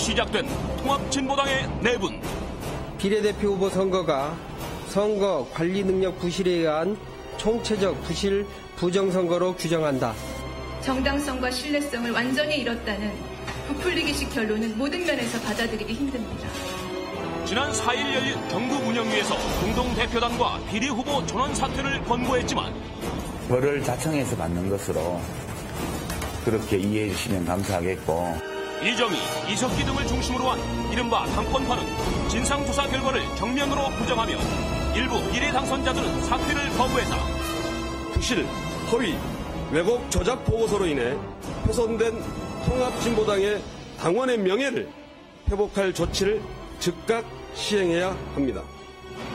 시작된 통합진보당의 내분. 비례대표 후보 선거가 선거 관리 능력 부실에 의한 총체적 부실 부정선거로 규정한다. 정당성과 신뢰성을 완전히 잃었다는 부풀리기식 결론은 모든 면에서 받아들이기 힘듭니다. 지난 4일 열린 경북운영위에서 공동대표단과 비례후보 전원 사퇴를 권고했지만 벌을 자청해서 받는 것으로 그렇게 이해해 주시면 감사하겠고, 이정희, 이석기 등을 중심으로 한 이른바 당권파는 진상조사 결과를 정면으로 부정하며 일부 비례 당선자들은 사퇴를 거부했다. 부실, 허위, 왜곡 조작 보고서로 인해 훼손된 통합진보당의 당원의 명예를 회복할 조치를 즉각 시행해야 합니다.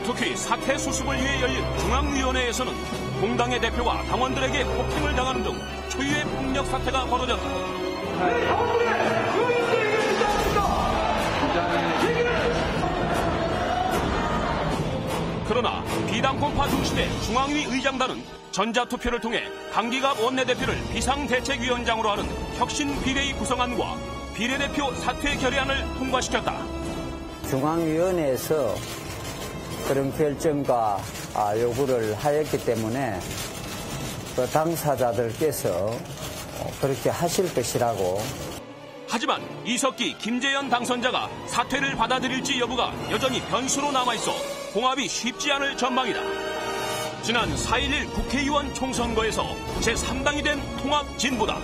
특히 사퇴 수습을 위해 열린 중앙위원회에서는 공당의 대표가 당원들에게 폭행을 당하는 등 초유의 폭력 사태가 벌어졌다. 그러나 비당권파 중심의 중앙위 의장단은 전자투표를 통해 강기갑 원내대표를 비상대책위원장으로 하는 혁신비례의 구성안과 비례대표 사퇴 결의안을 통과시켰다. 중앙위원회에서 그런 결정과 요구를 하였기 때문에 그 당사자들께서 그렇게 하실 것이라고. 하지만 이석기, 김재현 당선자가 사퇴를 받아들일지 여부가 여전히 변수로 남아있어 봉합이 쉽지 않을 전망이다. 지난 4.11 국회의원 총선거에서 제3당이 된 통합진보당.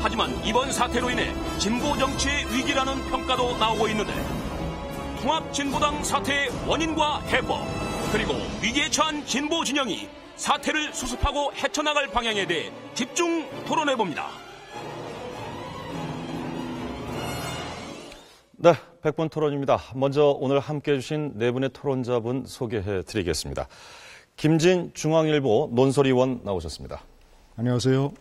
하지만 이번 사태로 인해 진보 정치의 위기라는 평가도 나오고 있는데 통합진보당 사태의 원인과 해법, 그리고 위기에 처한 진보 진영이 사태를 수습하고 헤쳐나갈 방향에 대해 집중 토론해봅니다. 네, 100분 토론입니다. 먼저 오늘 함께해 주신 네 분의 토론자분 소개해 드리겠습니다. 김진 중앙일보 논설위원 나오셨습니다. 안녕하세요.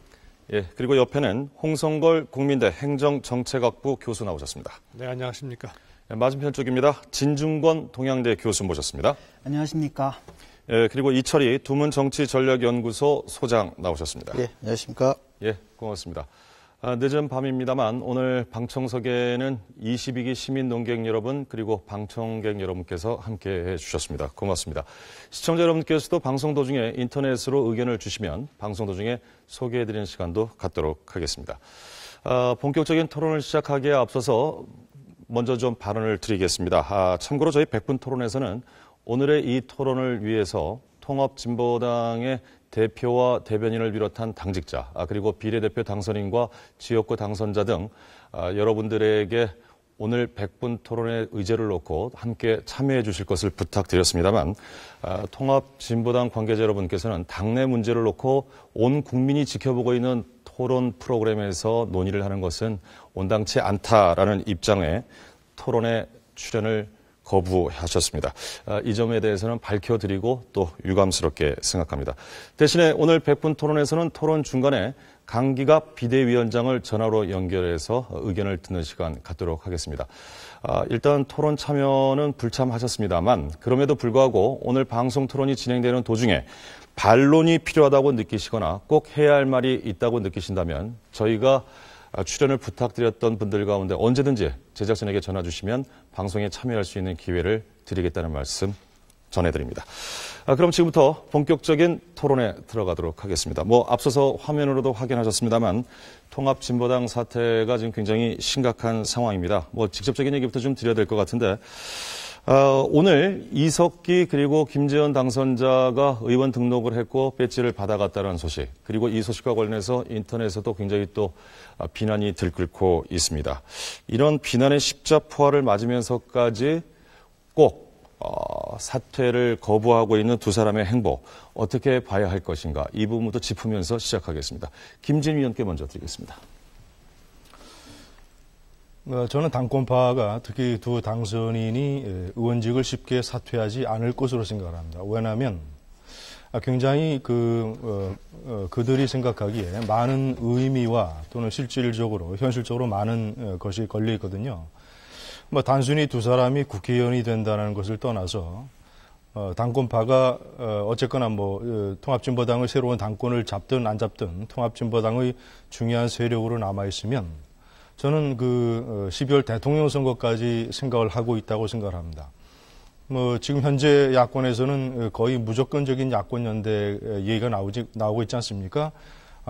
예, 그리고 옆에는 홍성걸 국민대 행정정책학부 교수 나오셨습니다. 네, 안녕하십니까. 예, 맞은편 쪽입니다. 진중권 동양대 교수 모셨습니다. 안녕하십니까. 예, 그리고 이철희 두문정치전략연구소 소장 나오셨습니다. 예, 안녕하십니까. 예, 고맙습니다. 늦은 밤입니다만 오늘 방청석에는 22기 시민 논객 여러분 그리고 방청객 여러분께서 함께해 주셨습니다. 고맙습니다. 시청자 여러분께서도 방송 도중에 인터넷으로 의견을 주시면 방송 도중에 소개해드리는 시간도 갖도록 하겠습니다. 본격적인 토론을 시작하기에 앞서서 먼저 좀 발언을 드리겠습니다. 참고로 저희 100분 토론에서는 오늘의 이 토론을 위해서 통합진보당의 대표와 대변인을 비롯한 당직자, 그리고 비례대표 당선인과 지역구 당선자 등 여러분들에게 오늘 100분 토론의 의제를 놓고 함께 참여해 주실 것을 부탁드렸습니다만 통합진보당 관계자 여러분께서는 당내 문제를 놓고 온 국민이 지켜보고 있는 토론 프로그램에서 논의를 하는 것은 온당치 않다라는 입장에 토론에 출연을 거부하셨습니다. 이 점에 대해서는 밝혀드리고 또 유감스럽게 생각합니다. 대신에 오늘 100분 토론에서는 토론 중간에 강기갑 비대위원장을 전화로 연결해서 의견을 듣는 시간 갖도록 하겠습니다. 일단 토론 참여는 불참하셨습니다만 그럼에도 불구하고 오늘 방송 토론이 진행되는 도중에 반론이 필요하다고 느끼시거나 꼭 해야 할 말이 있다고 느끼신다면 저희가 출연을 부탁드렸던 분들 가운데 언제든지 제작진에게 전화 주시면 방송에 참여할 수 있는 기회를 드리겠다는 말씀 전해드립니다. 그럼 지금부터 본격적인 토론에 들어가도록 하겠습니다. 앞서서 화면으로도 확인하셨습니다만 통합진보당 사태가 지금 굉장히 심각한 상황입니다. 직접적인 얘기부터 좀 드려야 될 것 같은데 오늘 이석기 그리고 김재현 당선자가 의원 등록을 했고 배지를 받아갔다는 소식, 그리고 이 소식과 관련해서 인터넷에서도 굉장히 또 비난이 들끓고 있습니다. 이런 비난의 십자포화를 맞으면서까지 꼭 사퇴를 거부하고 있는 두 사람의 행보 어떻게 봐야 할 것인가, 이 부분부터 짚으면서 시작하겠습니다. 김진 위원께 먼저 드리겠습니다. 저는 당권파가 특히 두 당선인이 의원직을 쉽게 사퇴하지 않을 것으로 생각을 합니다. 왜냐하면 굉장히 그들이 생각하기에 많은 의미와 또는 실질적으로 현실적으로 많은 것이 걸려 있거든요. 단순히 두 사람이 국회의원이 된다는 것을 떠나서 당권파가 어쨌거나 통합진보당의 새로운 당권을 잡든 안 잡든 통합진보당의 중요한 세력으로 남아 있으면 저는 12월 대통령 선거까지 생각을 하고 있다고 생각을 합니다. 지금 현재 야권에서는 거의 무조건적인 야권 연대 얘기가 나오고 있지 않습니까?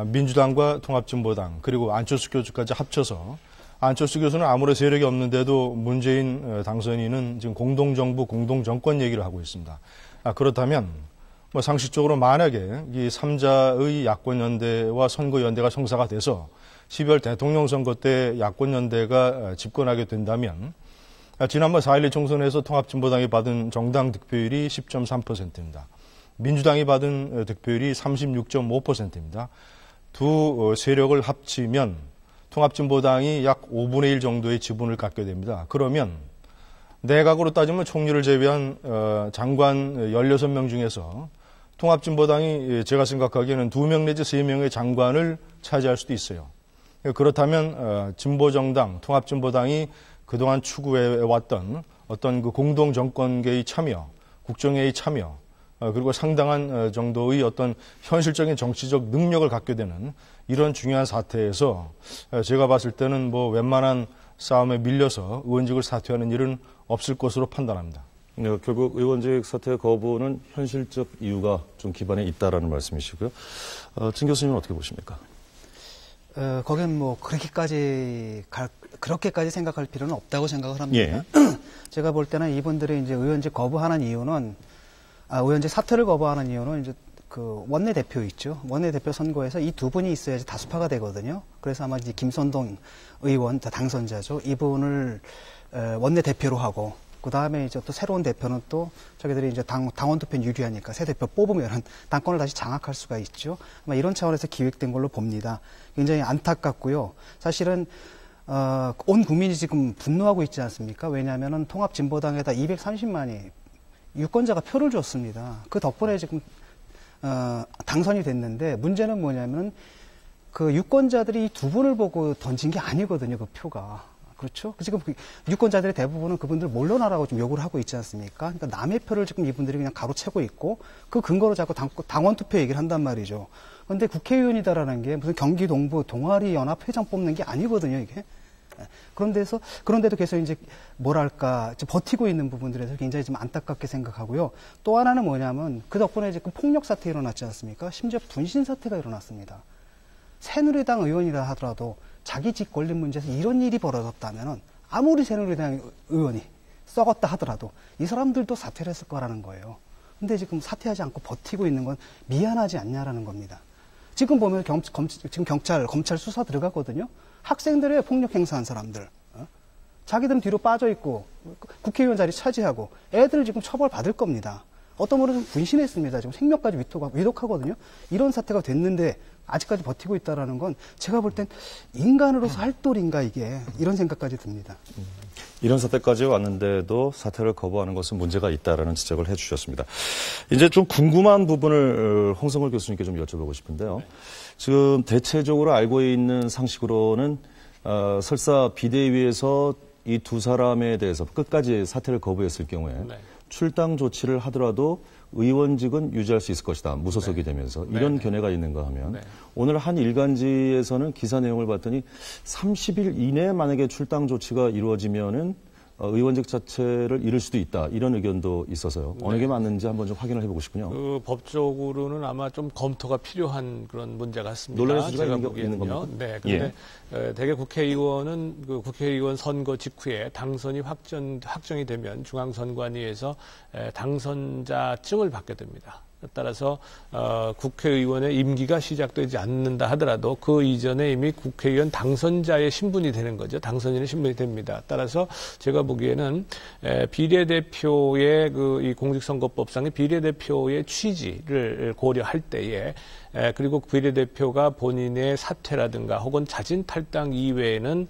민주당과 통합진보당 그리고 안철수 교수까지 합쳐서 안철수 교수는 아무런 세력이 없는데도 문재인 당선인은 지금 공동정부, 공동정권 얘기를 하고 있습니다. 그렇다면 상식적으로 만약에 이 3자의 야권연대와 선거연대가 성사가 돼서 12월 대통령 선거 때 야권연대가 집권하게 된다면 지난번 4.11 총선에서 통합진보당이 받은 정당 득표율이 10.3%입니다. 민주당이 받은 득표율이 36.5%입니다. 두 세력을 합치면 통합진보당이 약 5분의 1 정도의 지분을 갖게 됩니다. 그러면 내각으로 따지면 총리를 제외한 장관 16명 중에서 통합진보당이 제가 생각하기에는 2명 내지 3명의 장관을 차지할 수도 있어요. 그렇다면 진보정당, 통합진보당이 그동안 추구해왔던 어떤 그 공동정권계의 참여, 국정회의 참여, 그리고 상당한 정도의 어떤 현실적인 정치적 능력을 갖게 되는 이런 중요한 사태에서 제가 봤을 때는 웬만한 싸움에 밀려서 의원직을 사퇴하는 일은 없을 것으로 판단합니다. 네, 결국 의원직 사퇴 거부는 현실적 이유가 좀 기반에 있다라는 말씀이시고요. 진 교수님은 어떻게 보십니까? 거긴 그렇게까지 생각할 필요는 없다고 생각을 합니다. 예. 제가 볼 때는 이분들이 이제 의원직 거부하는 이유는, 의원직 사퇴를 거부하는 이유는 이제 그 원내대표 있죠. 원내대표 선거에서 이 두 분이 있어야지 다수파가 되거든요. 그래서 아마 이제 김선동 의원, 당선자죠. 이분을 원내대표로 하고, 그 다음에 이제 또 새로운 대표는 또 자기들이 이제 당원 투표는 유리하니까 새 대표 뽑으면은 당권을 다시 장악할 수가 있죠. 아마 이런 차원에서 기획된 걸로 봅니다. 굉장히 안타깝고요. 사실은 온 국민이 지금 분노하고 있지 않습니까? 왜냐하면은 통합진보당에다 230만이 유권자가 표를 줬습니다. 그 덕분에 지금 당선이 됐는데 문제는 뭐냐면은 그 유권자들이 이 두 분을 보고 던진 게 아니거든요. 그 표가. 그렇죠? 지금 유권자들의 대부분은 그분들 물러나라고 좀 요구를 하고 있지 않습니까? 그러니까 남의 표를 지금 이분들이 그냥 가로채고 있고 그 근거로 자꾸 당원 투표 얘기를 한단 말이죠. 그런데 국회의원이다라는 게 무슨 경기 동부 동아리 연합 회장 뽑는 게 아니거든요, 이게. 그런데도 계속 이제 뭐랄까 버티고 있는 부분들에서 굉장히 좀 안타깝게 생각하고요. 또 하나는 뭐냐면 그 덕분에 지금 폭력 사태 일어났지 않습니까? 심지어 분신 사태가 일어났습니다. 새누리당 의원이라 하더라도 자기 집 권리 문제에서 이런 일이 벌어졌다면은 아무리 새누리당 의원이 썩었다 하더라도 이 사람들도 사퇴를 했을 거라는 거예요. 근데 지금 사퇴하지 않고 버티고 있는 건 미안하지 않냐라는 겁니다. 지금 보면 지금 검찰 수사 들어갔거든요. 학생들의 폭력 행사한 사람들. 자기들은 뒤로 빠져 있고 국회의원 자리 차지하고 애들 지금 처벌 받을 겁니다. 어떤 분은 분신했습니다. 지금 생명까지 위독하거든요. 이런 사태가 됐는데 아직까지 버티고 있다라는 건 제가 볼 땐 인간으로서 할 도리인가 이게 이런 생각까지 듭니다. 이런 사태까지 왔는데도 사퇴를 거부하는 것은 문제가 있다라는 지적을 해주셨습니다. 이제 좀 궁금한 부분을 홍성걸 교수님께 좀 여쭤보고 싶은데요. 지금 대체적으로 알고 있는 상식으로는 설사 비대위에서 이 두 사람에 대해서 끝까지 사퇴를 거부했을 경우에 출당 조치를 하더라도 의원직은 유지할 수 있을 것이다. 무소속이 되면서. 이런 견해가 있는가 하면 오늘 한 일간지에서는 기사 내용을 봤더니 30일 이내에 만약에 출당 조치가 이루어지면은 의원직 자체를 잃을 수도 있다. 이런 의견도 있어서요. 어느 게 맞는지 한번 좀 확인을 해보고 싶군요. 법적으로는 아마 좀 검토가 필요한 그런 문제 같습니다. 논란의 소지가 있는 겁니까? 네. 그런데 대개 국회의원은 그 국회의원 선거 직후에 당선이 확정이 되면 중앙선관위에서 당선자증을 받게 됩니다. 따라서 국회의원의 임기가 시작되지 않는다 하더라도 그 이전에 이미 국회의원 당선자의 신분이 되는 거죠. 당선인의 신분이 됩니다. 따라서 제가 보기에는 비례대표의 이 공직선거법상의 비례대표의 취지를 고려할 때에 그리고 비례대표가 본인의 사퇴라든가 혹은 자진 탈당 이외에는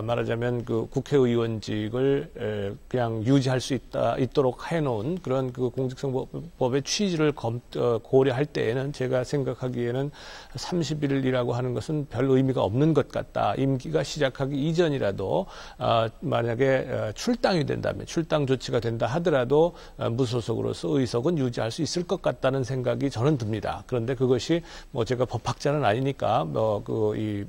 말하자면 그 국회의원직을 그냥 유지할 수 있도록 해놓은 그런 그 공직선거법의 취지를 고려할 때에는 제가 생각하기에는 30일이라고 하는 것은 별 의미가 없는 것 같다. 임기가 시작하기 이전이라도 만약에 출당이 된다면 출당 조치가 된다 하더라도 무소속으로서 의석은 유지할 수 있을 것 같다는 생각이 저는 듭니다. 그런데 그것이 제가 법학자는 아니니까 이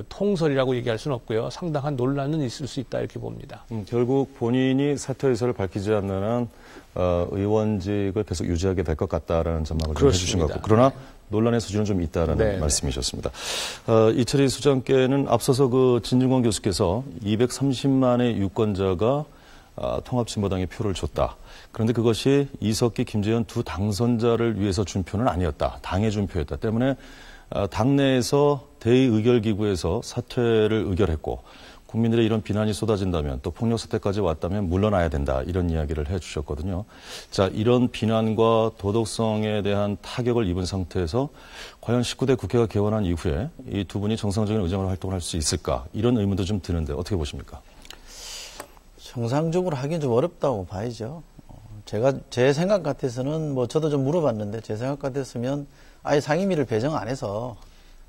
통설이라고 얘기할 수는 없고요. 상당한 논란은 있을 수 있다 이렇게 봅니다. 결국 본인이 사퇴 의사를 밝히지 않는 한 의원직을 계속 유지하게 될 것 같다라는 전망을 좀 해주신 것 같고, 그러나 논란의 소지는 좀 있다라는 말씀이셨습니다. 이철희 수장께는 앞서서 그 진중권 교수께서 230만의 유권자가 통합진보당에 표를 줬다. 그런데 그것이 이석기, 김재현 두 당선자를 위해서 준 표는 아니었다. 당에 준 표였다. 때문에 당내에서 대의의결기구에서 사퇴를 의결했고, 국민들의 이런 비난이 쏟아진다면, 또 폭력 사태까지 왔다면 물러나야 된다, 이런 이야기를 해주셨거든요. 자, 이런 비난과 도덕성에 대한 타격을 입은 상태에서 과연 19대 국회가 개원한 이후에 이 두 분이 정상적인 의정을 활동을 할 수 있을까, 이런 의문도 좀 드는데 어떻게 보십니까? 정상적으로 하긴 좀 어렵다고 봐야죠. 제 생각 같아서는 저도 좀 물어봤는데, 제 생각 같았으면 아예 상임위를 배정 안 해서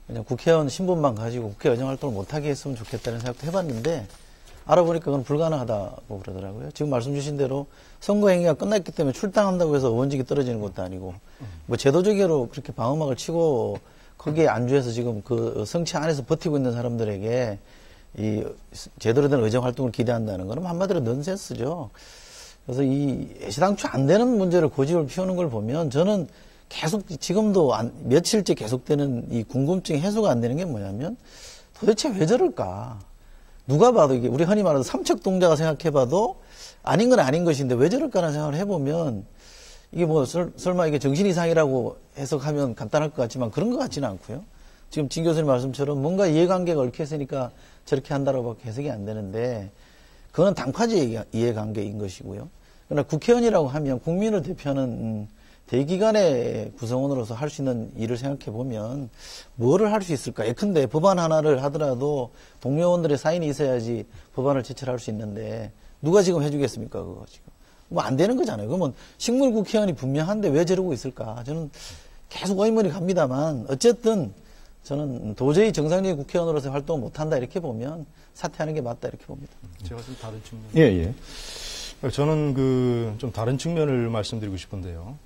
그냥 국회의원 신분만 가지고 국회 의정 활동을 못하게 했으면 좋겠다는 생각도 해봤는데, 알아보니까 그건 불가능하다고 그러더라고요. 지금 말씀 주신 대로 선거행위가 끝났기 때문에 출당한다고 해서 의원직이 떨어지는 것도 아니고, 제도적으로 그렇게 방어막을 치고 거기에 안주해서 지금 그 성취 안에서 버티고 있는 사람들에게 이 제대로 된 의정 활동을 기대한다는 건 한마디로 넌센스죠. 그래서 이 애시당초 안 되는 문제를 고집을 피우는 걸 보면, 저는 계속 지금도 며칠째 계속되는 이 궁금증이 해소가 안 되는 게 뭐냐면, 도대체 왜 저럴까? 누가 봐도 이게 우리 흔히 말하는 삼척동자가 생각해봐도 아닌 건 아닌 것인데 왜 저럴까라는 생각을 해보면, 이게 설마 이게 정신 이상이라고 해석하면 간단할 것 같지만 그런 것 같지는 않고요. 지금 진 교수님 말씀처럼 뭔가 이해관계가 얽혀있으니까 저렇게 한다고밖에 해석이 안 되는데, 그거는 당파지 이해관계인 것이고요. 그러나 국회의원이라고 하면 국민을 대표하는 대기관의 구성원으로서 할 수 있는 일을 생각해 보면 뭐를 할 수 있을까? 예컨대 법안 하나를 하더라도 동료 의원들의 사인이 있어야지 법안을 제출할 수 있는데, 누가 지금 해주겠습니까? 그거 지금 안 되는 거잖아요. 그러면 식물 국회의원이 분명한데 왜 저러고 있을까? 저는 계속 의문이 갑니다만, 어쨌든 저는 도저히 정상적인 국회의원으로서 활동을 못한다 이렇게 보면 사퇴하는 게 맞다 이렇게 봅니다. 제가 좀 다른 측면. 예. 저는 좀 다른 측면을 말씀드리고 싶은데요.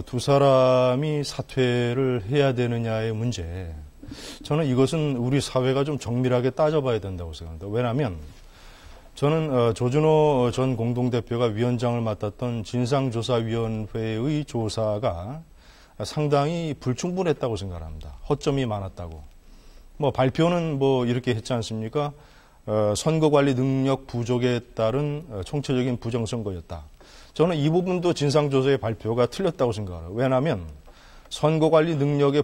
두 사람이 사퇴를 해야 되느냐의 문제. 저는 이것은 우리 사회가 좀 정밀하게 따져봐야 된다고 생각합니다. 왜냐하면 저는 조준호 전 공동대표가 위원장을 맡았던 진상조사위원회의 조사가 상당히 불충분했다고 생각합니다. 허점이 많았다고. 발표는 이렇게 했지 않습니까? 선거관리 능력 부족에 따른 총체적인 부정선거였다. 저는 이 부분도 진상조사의 발표가 틀렸다고 생각해요. 왜냐하면 선거관리 능력의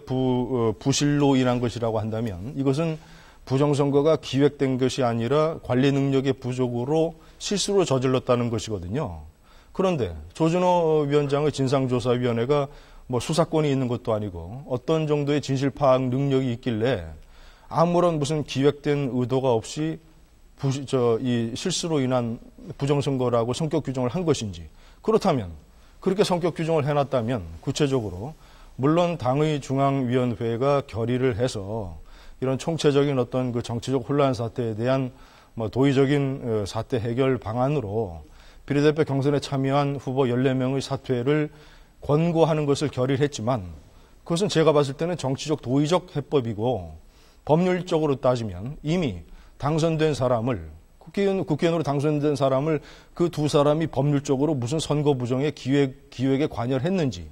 부실로 인한 것이라고 한다면, 이것은 부정선거가 기획된 것이 아니라 관리 능력의 부족으로 실수로 저질렀다는 것이거든요. 그런데 조준호 위원장의 진상조사위원회가 수사권이 있는 것도 아니고 어떤 정도의 진실 파악 능력이 있길래 아무런 무슨 기획된 의도가 없이 이 실수로 인한 부정선거라고 성격 규정을 한 것인지, 그렇다면 그렇게 성격 규정을 해놨다면 구체적으로 물론 당의 중앙위원회가 결의를 해서 이런 총체적인 어떤 그 정치적 혼란 사태에 대한 도의적인 사태 해결 방안으로 비례대표 경선에 참여한 후보 14명의 사퇴를 권고하는 것을 결의를 했지만, 그것은 제가 봤을 때는 정치적 도의적 해법이고, 법률적으로 따지면 이미 당선된 사람을, 국회의원으로 당선된 사람을 그 두 사람이 법률적으로 무슨 선거 부정의 기획에 관여를 했는지,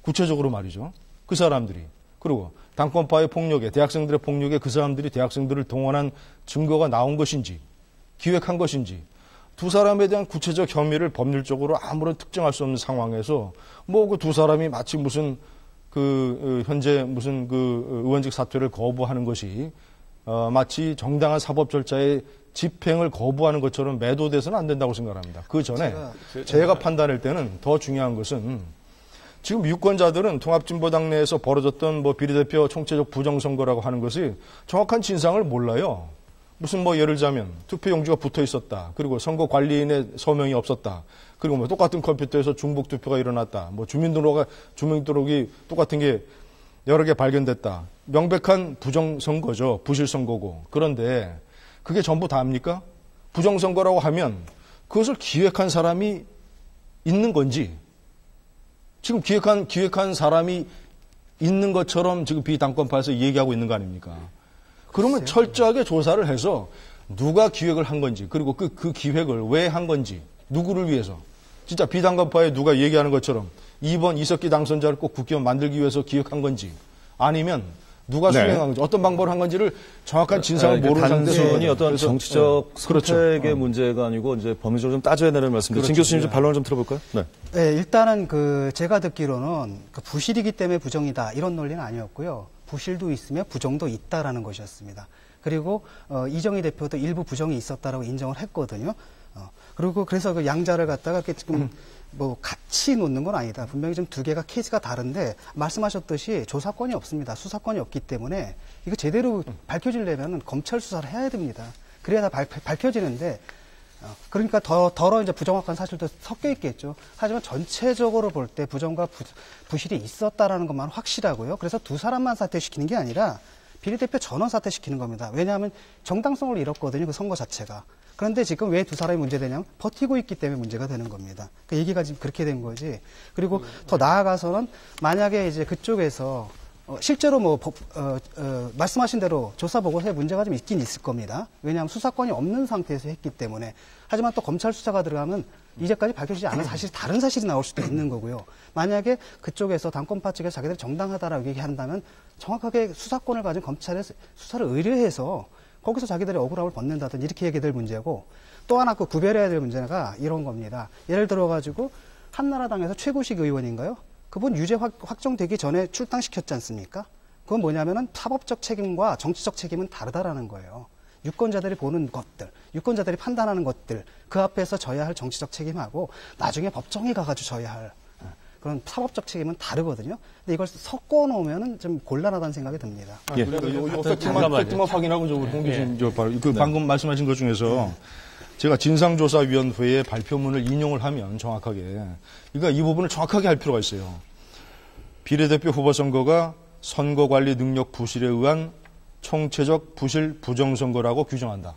구체적으로 말이죠. 그 사람들이, 그리고 당권파의 폭력에, 대학생들의 폭력에 그 사람들이 대학생들을 동원한 증거가 나온 것인지, 기획한 것인지, 두 사람에 대한 구체적 혐의를 법률적으로 아무런 특정할 수 없는 상황에서 그 두 사람이 마치 무슨 현재 무슨 의원직 사퇴를 거부하는 것이 마치 정당한 사법 절차의 집행을 거부하는 것처럼 매도돼서는 안 된다고 생각합니다. 그 전에 제가 판단할 때는 더 중요한 것은, 지금 유권자들은 통합진보당 내에서 벌어졌던 비례대표 총체적 부정선거라고 하는 것이 정확한 진상을 몰라요. 무슨 예를 들자면 투표용지가 붙어 있었다. 그리고 선거관리인의 서명이 없었다. 그리고 똑같은 컴퓨터에서 중복 투표가 일어났다. 주민등록이 똑같은 게 여러 개 발견됐다. 명백한 부정선거죠. 부실선거고. 그런데 그게 전부 다입니까? 부정선거라고 하면 그것을 기획한 사람이 있는 건지, 지금 기획한 사람이 있는 것처럼 지금 비당권파에서 얘기하고 있는 거 아닙니까? 그러면 철저하게 조사를 해서 누가 기획을 한 건지, 그리고 그 기획을 왜 한 건지, 누구를 위해서. 진짜 비당권파에 누가 얘기하는 것처럼 이번 이석기 당선자를 꼭 국회의원 만들기 위해서 기획한 건지, 아니면 누가 수행한 건지, 어떤 방법을 한 건지를 정확한 진상을 모르는 상태에서. 단순히 어떤 정치적 선택의 그렇죠. 문제가 아니고 이제 법률적으로 좀 따져야 되는 말씀인데, 그렇죠. 진 교수님 좀 반론을 좀 들어볼까요? 네. 네, 일단은 제가 듣기로는 부실이기 때문에 부정이다 이런 논리는 아니었고요. 부실도 있으며 부정도 있다라는 것이었습니다. 그리고 이정희 대표도 일부 부정이 있었다라고 인정을 했거든요. 그리고 그래서 그 양자를 갖다가 이렇게 지금 뭐 같이 놓는 건 아니다. 분명히 좀 두 개가 케이스가 다른데 말씀하셨듯이 조사권이 없습니다. 수사권이 없기 때문에 이거 제대로 밝혀지려면 검찰 수사를 해야 됩니다. 그래야 다 밝혀지는데 그러니까 더러 이제 부정확한 사실도 섞여 있겠죠. 하지만 전체적으로 볼 때 부정과 부실이 있었다라는 것만 확실하고요. 그래서 두 사람만 사퇴시키는 게 아니라 비례대표 전원 사퇴시키는 겁니다. 왜냐하면 정당성을 잃었거든요. 그 선거 자체가. 그런데 지금 왜 두 사람이 문제되냐면 버티고 있기 때문에 문제가 되는 겁니다. 그 얘기가 지금 그렇게 된 거지. 그리고 더 나아가서는 만약에 이제 그쪽에서 실제로 말씀하신 대로 조사 보고서에 문제가 좀 있긴 있을 겁니다. 왜냐하면 수사권이 없는 상태에서 했기 때문에. 하지만 또 검찰 수사가 들어가면 이제까지 밝혀지지 않은 다른 사실이 나올 수도 있는 거고요. 만약에 그쪽에서 당권파 측에서 자기들이 정당하다라고 얘기한다면 정확하게 수사권을 가진 검찰에 수사를 의뢰해서 거기서 자기들이 억울함을 벗는다든지 이렇게 얘기될 문제고, 또 하나 구별해야 될 문제가 이런 겁니다. 예를 들어가지고 한나라당에서 최구식 의원인가요? 그분 유죄 확정되기 전에 출당시켰지 않습니까? 그건 뭐냐면은 사법적 책임과 정치적 책임은 다르다라는 거예요. 유권자들이 보는 것들, 유권자들이 판단하는 것들, 그 앞에서 져야 할 정치적 책임하고 나중에 법정에 가가지고 져야 할 그런 사법적 책임은 다르거든요. 근데 이걸 섞어 놓으면 좀 곤란하다는 생각이 듭니다. 팩트만 확인하고 홍 교수님, 방금 말씀하신 것 중에서 제가 진상조사위원회의 발표문을 인용을 하면 정확하게, 그러니까 이 부분을 정확하게 할 필요가 있어요. 비례대표 후보 선거가 선거관리 능력 부실에 의한 총체적 부실 부정선거라고 규정한다.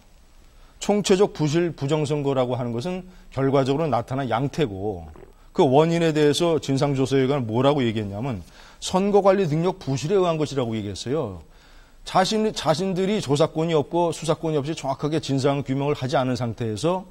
총체적 부실 부정선거라고 하는 것은 결과적으로 나타난 양태고, 그 원인에 대해서 진상조사위원회가 뭐라고 얘기했냐면 선거관리 능력 부실에 의한 것이라고 얘기했어요. 자신들이 조사권이 없고 수사권이 없이 정확하게 진상 규명을 하지 않은 상태에서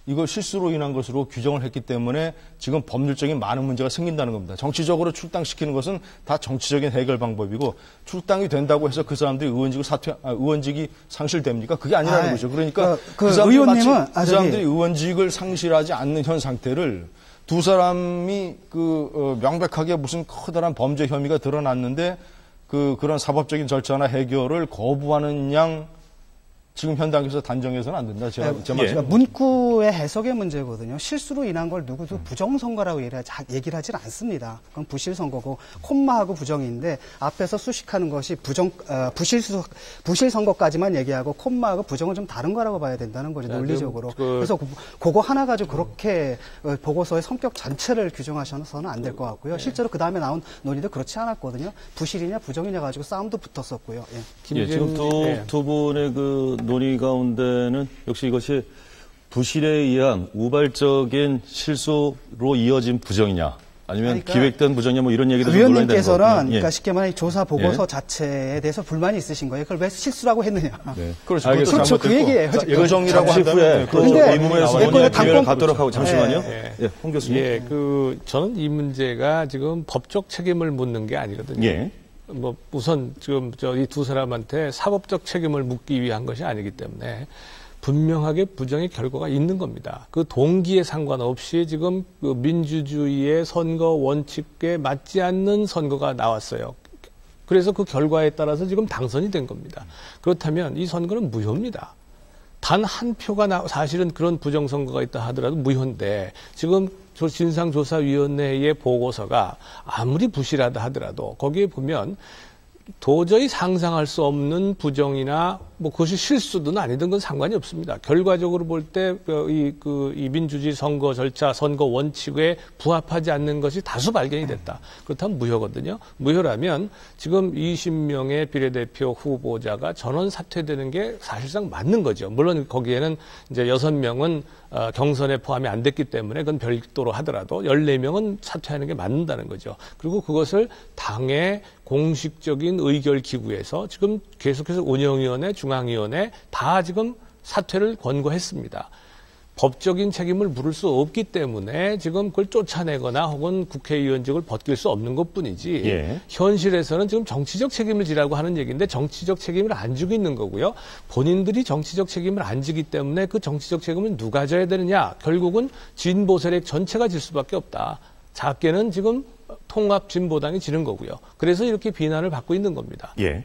이걸 실수로 인한 것으로 규정을 했기 때문에 지금 법률적인 많은 문제가 생긴다는 겁니다. 정치적으로 출당시키는 것은 다 정치적인 해결 방법이고, 출당이 된다고 해서 그 사람들이 의원직이 상실됩니까? 그게 아니라는 거죠. 그러니까 그 사람들이 의원직을 상실하지 않는 현 상태를 두 사람이 명백하게 무슨 커다란 범죄 혐의가 드러났는데 그런 사법적인 절차나 해결을 거부하는 양 지금 현 단계에서 단정해서는 안 된다. 그러니까 문구의 해석의 문제거든요. 실수로 인한 걸 누구도 부정선거라고 얘기를 하질 않습니다. 그건 부실선거고, 콤마하고 부정인데 앞에서 수식하는 것이 부실선거까지만 얘기하고 콤마하고 부정은 좀 다른 거라고 봐야 된다는 거죠, 논리적으로. 그래서 그거 하나 가지고 그렇게 보고서의 성격 전체를 규정하셔서는 안 될 것 같고요. 실제로 그 다음에 나온 논의도 그렇지 않았거든요. 부실이냐 부정이냐 가지고 싸움도 붙었었고요. 지금 두 분의 논의 가운데는 역시 이것이 부실에 의한 우발적인 실수로 이어진 부정이냐, 아니면 기획된 부정이냐, 뭐 이런 얘기도 좀 논란이 되는 거거든요. 의원님께서는 그러니까 쉽게 말해 조사 보고서 자체에 대해서 불만이 있으신 거예요. 그걸 왜 실수라고 했느냐. 그렇죠. 그렇죠. 그 얘기예요. 부정이라고 한다면 의무에서 논의의 기회를 갖도록 하고, 잠시만요. 홍 교수님. 저는 이 문제가 지금 법적 책임을 묻는 게 아니거든요. 우선 지금 이 두 사람한테 사법적 책임을 묻기 위한 것이 아니기 때문에 분명하게 부정의 결과가 있는 겁니다. 그 동기에 상관없이 지금 그 민주주의의 선거 원칙에 맞지 않는 선거가 나왔어요. 그래서 그 결과에 따라서 지금 당선이 된 겁니다. 그렇다면 이 선거는 무효입니다. 단 한 표가 사실은 그런 부정선거가 있다 하더라도 무효인데, 지금 진상조사위원회의 보고서가 아무리 부실하다 하더라도 거기에 보면 도저히 상상할 수 없는 부정이나 뭐 그것이 실수든 아니든 건 상관이 없습니다. 결과적으로 볼 때 이 민주주의 선거 절차, 선거 원칙에 부합하지 않는 것이 다수 발견이 됐다. 그렇다면 무효거든요. 무효라면 지금 20명의 비례대표 후보자가 전원 사퇴되는 게 사실상 맞는 거죠. 물론 거기에는 이제 6명은 경선에 포함이 안 됐기 때문에 그건 별도로 하더라도 14명은 사퇴하는 게 맞는다는 거죠. 그리고 그것을 당의 공식적인 의결 기구에서 지금 계속해서 운영위원회, 중앙위원회 다 지금 사퇴를 권고했습니다. 법적인 책임을 물을 수 없기 때문에 지금 그걸 쫓아내거나 혹은 국회의원직을 벗길 수 없는 것뿐이지 예. 현실에서는 지금 정치적 책임을 지라고 하는 얘기인데 정치적 책임을 안 지고 있는 거고요. 본인들이 정치적 책임을 안 지기 때문에 그 정치적 책임을 누가 져야 되느냐. 결국은 진보 세력 전체가 질 수밖에 없다. 작게는 지금 통합진보당이 지는 거고요. 그래서 이렇게 비난을 받고 있는 겁니다. 예.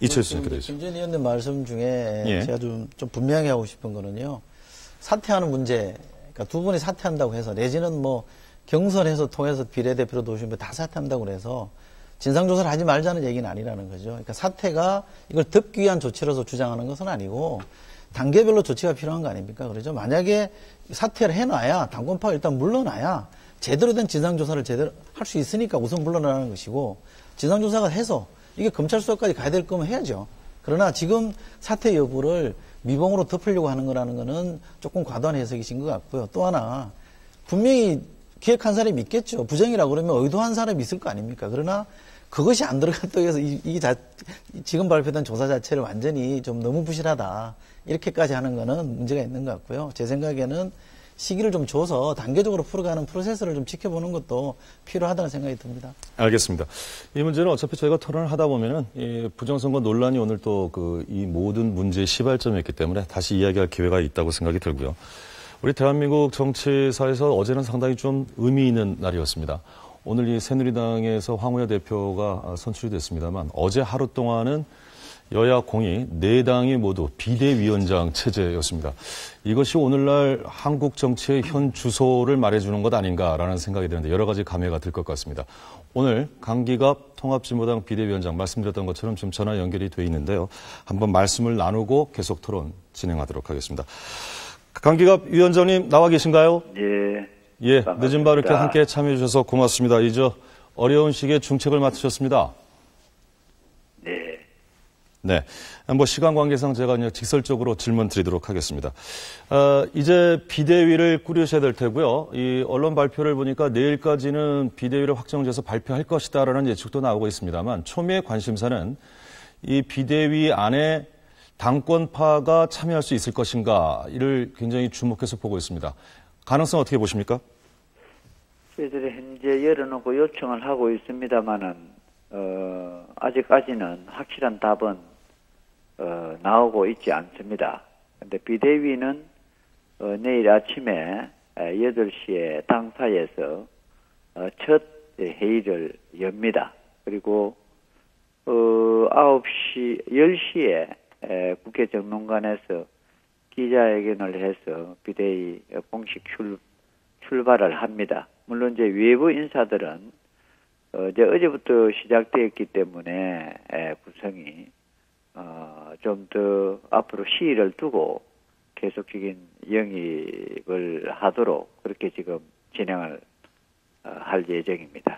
이철수 그러죠. 김 전 의원님 말씀 중에 예. 제가 좀 분명히 하고 싶은 거는요. 사퇴하는 문제, 그러니까 두 분이 사퇴한다고 해서 내지는 뭐 경선에서 통해서 비례대표로 도우시면 다 사퇴한다고 그래서 진상조사를 하지 말자는 얘기는 아니라는 거죠. 그러니까 사퇴가 이걸 덮기 위한 조치로서 주장하는 것은 아니고 단계별로 조치가 필요한 거 아닙니까? 그러죠. 만약에 사퇴를 해놔야 당권파가 일단 물러나야 제대로 된 진상조사를 제대로 할 수 있으니까 우선 물러나는 것이고 진상조사가 해서 이게 검찰 수사까지 가야 될 거면 해야죠. 그러나 지금 사퇴 여부를 미봉으로 덮으려고 하는 거라는 거는 조금 과도한 해석이신 것 같고요. 또 하나 분명히 기획한 사람이 있겠죠. 부정이라고 그러면 의도한 사람이 있을 거 아닙니까? 그러나 그것이 안 들어갔다고 해서 지금 발표된 조사 자체를 완전히 좀 너무 부실하다. 이렇게까지 하는 거는 문제가 있는 것 같고요. 제 생각에는 시기를 좀 줘서 단계적으로 풀어가는 프로세스를 좀 지켜보는 것도 필요하다는 생각이 듭니다. 알겠습니다. 이 문제는 어차피 저희가 토론을 하다 보면은 이 부정선거 논란이 오늘 또 이 모든 문제의 시발점이었기 때문에 다시 이야기할 기회가 있다고 생각이 들고요. 우리 대한민국 정치사에서 어제는 상당히 좀 의미 있는 날이었습니다. 오늘 이 새누리당에서 황우여 대표가 선출이 됐습니다만 어제 하루 동안은 여야 공이 4당이 모두 비대위원장 체제였습니다. 이것이 오늘날 한국 정치의 현 주소를 말해주는 것 아닌가라는 생각이 드는데 여러 가지 감회가 들 것 같습니다. 오늘 강기갑 통합진보당 비대위원장 말씀드렸던 것처럼 지금 전화 연결이 돼 있는데요. 한번 말씀을 나누고 계속 토론 진행하도록 하겠습니다. 강기갑 위원장님 나와 계신가요? 예. 예, 늦은 밤 이렇게 함께 참여해 주셔서 고맙습니다. 이제 어려운 시기에 중책을 맡으셨습니다. 네. 뭐 시간 관계상 제가 그냥 직설적으로 질문 드리도록 하겠습니다. 이제 비대위를 꾸리셔야 될 테고요. 이 언론 발표를 보니까 내일까지는 비대위를 확정돼서 발표할 것이다라는 예측도 나오고 있습니다만 초미의 관심사는 이 비대위 안에 당권파가 참여할 수 있을 것인가 이를 굉장히 주목해서 보고 있습니다. 가능성 어떻게 보십니까? 저희들이 현재 열어놓고 요청을 하고 있습니다만은 아직까지는 확실한 답은 나오고 있지 않습니다. 근데 비대위는 내일 아침에 8시에 당사에서 첫 회의를 엽니다. 그리고 10시에 국회 정론관에서 기자회견을 해서 비대위 공식 출발을 합니다. 물론 이제 외부 인사들은 이제 어제부터 시작되었기 때문에 구성이 좀 더 앞으로 시일을 두고 계속적인 영입을 하도록 그렇게 지금 진행을 할 예정입니다.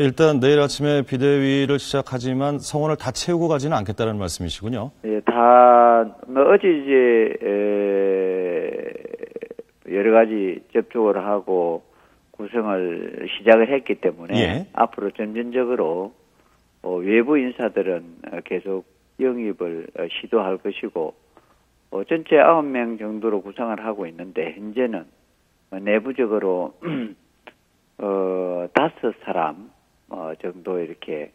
일단 내일 아침에 비대위를 시작하지만 성원을 다 채우고 가지는 않겠다는 말씀이시군요. 예, 어제 이제 여러 가지 접촉을 하고 구성을 시작을 했기 때문에 예. 앞으로 점진적으로 외부 인사들은 계속 영입을 시도할 것이고 전체 9명 정도로 구성을 하고 있는데 현재는 내부적으로 5사람 정도 이렇게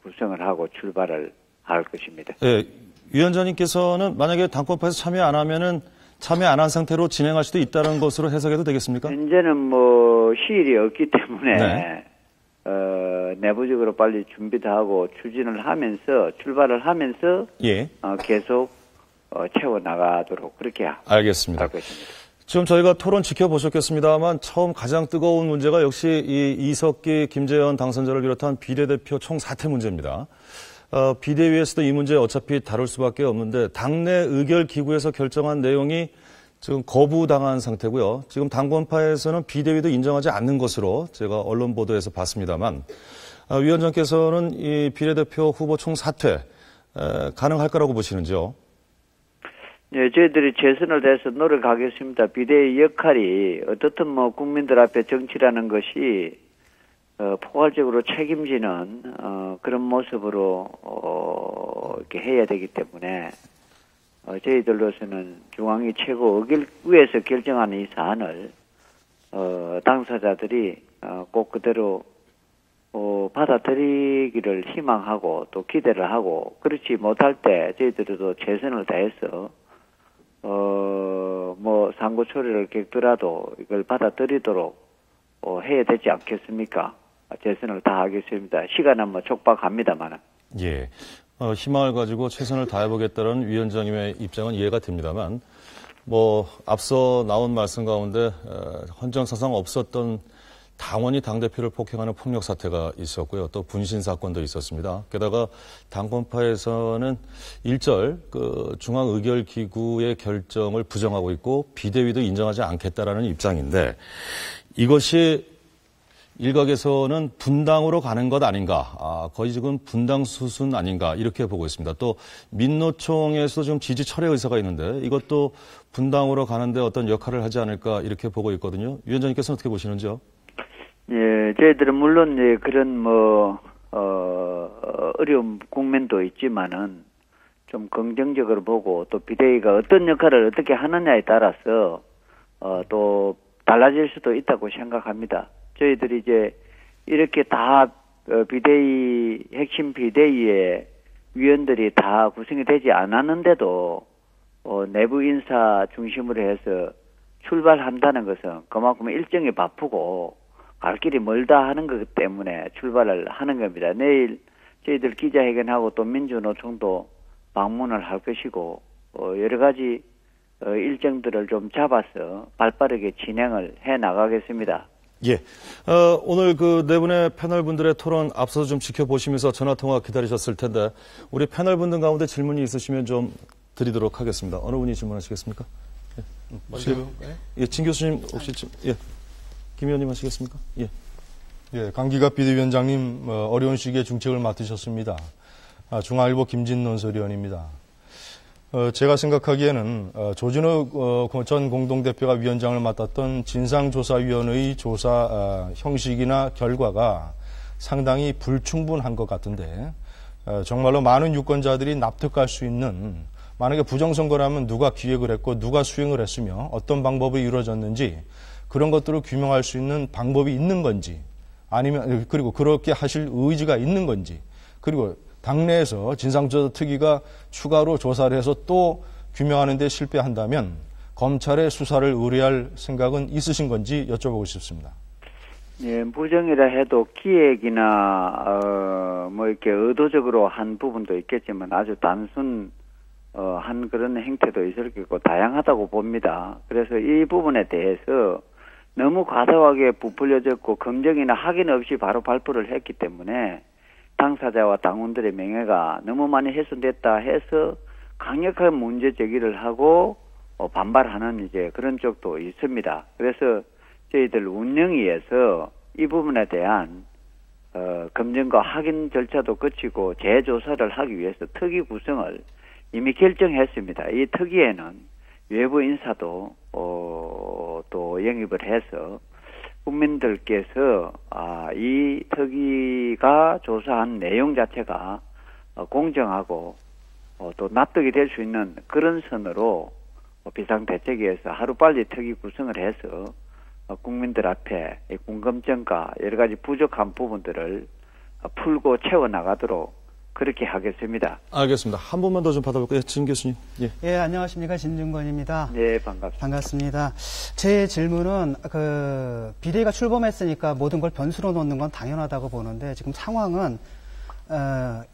구성을 하고 출발을 할 것입니다. 네, 위원장님께서는 만약에 당권파에서 참여 안 한 상태로 진행할 수도 있다는 것으로 해석해도 되겠습니까? 현재는 뭐 시일이 없기 때문에 네. 내부적으로 빨리 준비도 하고 출발을 하면서 예. 계속 채워 나가도록 그렇게 알겠습니다. 할 것입니다. 지금 저희가 토론 지켜보셨겠습니다만 처음 가장 뜨거운 문제가 역시 이 이석기, 김재현 당선자를 비롯한 비례대표 총 사퇴 문제입니다. 비대위에서도 이 문제 어차피 다룰 수밖에 없는데 당내 의결기구에서 결정한 내용이 지금 거부당한 상태고요. 지금 당권파에서는 비대위도 인정하지 않는 것으로 제가 언론 보도에서 봤습니다만 위원장께서는 이 비례대표 후보 총 사퇴 가능할 거라고 보시는지요? 네, 저희들이 최선을 다해서 노력하겠습니다. 비대위 역할이 어떻든 뭐 국민들 앞에 정치라는 것이 포괄적으로 책임지는 그런 모습으로 이렇게 해야 되기 때문에 저희들로서는 중앙위 최고 의결위에서 결정하는 이 사안을 당사자들이 꼭 그대로 받아들이기를 희망하고 또 기대를 하고 그렇지 못할 때 저희들도 최선을 다해서 뭐 상고 처리를 겪더라도 이걸 받아들이도록 해야 되지 않겠습니까? 최선을 다하겠습니다. 시간은 뭐 촉박합니다만. 예. 희망을 가지고 최선을 다해보겠다는 위원장님의 입장은 이해가 됩니다만, 뭐, 앞서 나온 말씀 가운데, 헌정사상 없었던 당원이 당대표를 폭행하는 폭력 사태가 있었고요. 또 분신 사건도 있었습니다. 게다가 당권파에서는 일절 중앙의결기구의 결정을 부정하고 있고 비대위도 인정하지 않겠다라는 입장인데 이것이 일각에서는 분당으로 가는 것 아닌가, 거의 지금 분당 수순 아닌가 이렇게 보고 있습니다. 또 민노총에서 좀 지지 철회 의사가 있는데 이것도 분당으로 가는데 어떤 역할을 하지 않을까 이렇게 보고 있거든요. 위원장님께서는 어떻게 보시는지요? 예, 저희들은 물론 예, 그런 어려운 국면도 있지만은 좀 긍정적으로 보고 또 비대위가 어떤 역할을 어떻게 하느냐에 따라서 또 달라질 수도 있다고 생각합니다. 저희들이 이제 이렇게 다 비대위 핵심 비대위의 위원들이 다 구성이 되지 않았는데도 내부 인사 중심으로 해서 출발한다는 것은 그만큼 일정이 바쁘고 갈 길이 멀다 하는 것 때문에 출발을 하는 겁니다. 내일 저희들 기자회견하고 또 민주노총도 방문을 할 것이고 여러 가지 일정들을 좀 잡아서 발빠르게 진행을 해 나가겠습니다. 예. 오늘 그 네 분의 패널 분들의 토론 앞서서 좀 지켜보시면서 전화 통화 기다리셨을 텐데 우리 패널 분들 가운데 질문이 있으시면 좀 드리도록 하겠습니다. 어느 분이 질문하시겠습니까? 예. 먼저요. 예, 진 교수님 혹시 예. 김 의원님 하시겠습니까? 예. 예, 강기갑 비대위원장님 어려운 시기에 중책을 맡으셨습니다. 중앙일보 김진논 논설위원입니다. 제가 생각하기에는 조진욱 전 공동대표가 위원장을 맡았던 진상조사위원회의 조사 형식이나 결과가 상당히 불충분한 것 같은데 정말로 많은 유권자들이 납득할 수 있는 만약에 부정선거라면 누가 기획을 했고 누가 수행을 했으며 어떤 방법이 이루어졌는지 그런 것들을 규명할 수 있는 방법이 있는 건지 아니면 그리고 그렇게 하실 의지가 있는 건지 그리고 당내에서 진상조사 특위가 추가로 조사를 해서 또 규명하는 데 실패한다면 검찰의 수사를 의뢰할 생각은 있으신 건지 여쭤보고 싶습니다. 예, 부정이라 해도 기획이나 뭐 이렇게 의도적으로 한 부분도 있겠지만 아주 단순 한 그런 행태도 있을 거고 다양하다고 봅니다. 그래서 이 부분에 대해서 너무 과도하게 부풀려졌고 검증이나 확인 없이 바로 발표를 했기 때문에 당사자와 당원들의 명예가 너무 많이 훼손됐다 해서 강력한 문제 제기를 하고 반발하는 이제 그런 쪽도 있습니다. 그래서 저희들 운영위에서 이 부분에 대한 검증과 확인 절차도 거치고 재조사를 하기 위해서 특위 구성을 이미 결정했습니다. 이 특위에는 외부 인사도 또 영입을 해서 국민들께서 이 특위가 조사한 내용 자체가 공정하고 또 납득이 될 수 있는 그런 선으로 비상대책위에서 하루빨리 특위 구성을 해서 국민들 앞에 궁금증과 여러 가지 부족한 부분들을 풀고 채워나가도록 그렇게 하겠습니다. 알겠습니다. 한 번만 더 좀 받아볼까요? 진 교수님. 예. 예, 안녕하십니까. 진중권입니다. 네, 반갑습니다. 반갑습니다. 제 질문은 비대위가 출범했으니까 모든 걸 변수로 놓는 건 당연하다고 보는데 지금 상황은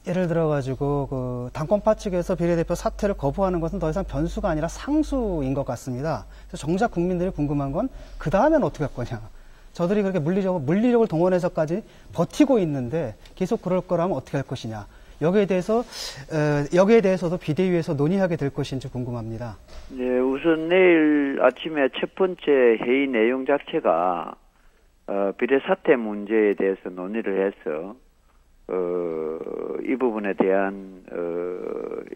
예를 들어가지고 당권파 측에서 비례대표 사퇴를 거부하는 것은 더 이상 변수가 아니라 상수인 것 같습니다. 그래서 정작 국민들이 궁금한 건 그 다음엔 어떻게 할 거냐. 저들이 그렇게 물리력을 동원해서까지 버티고 있는데 계속 그럴 거라면 어떻게 할 것이냐. 여기에 대해서도 비대위에서 논의하게 될 것인지 궁금합니다. 네, 우선 내일 아침에 첫 번째 회의 내용 자체가 비례사퇴 문제에 대해서 논의를 해서 이 부분에 대한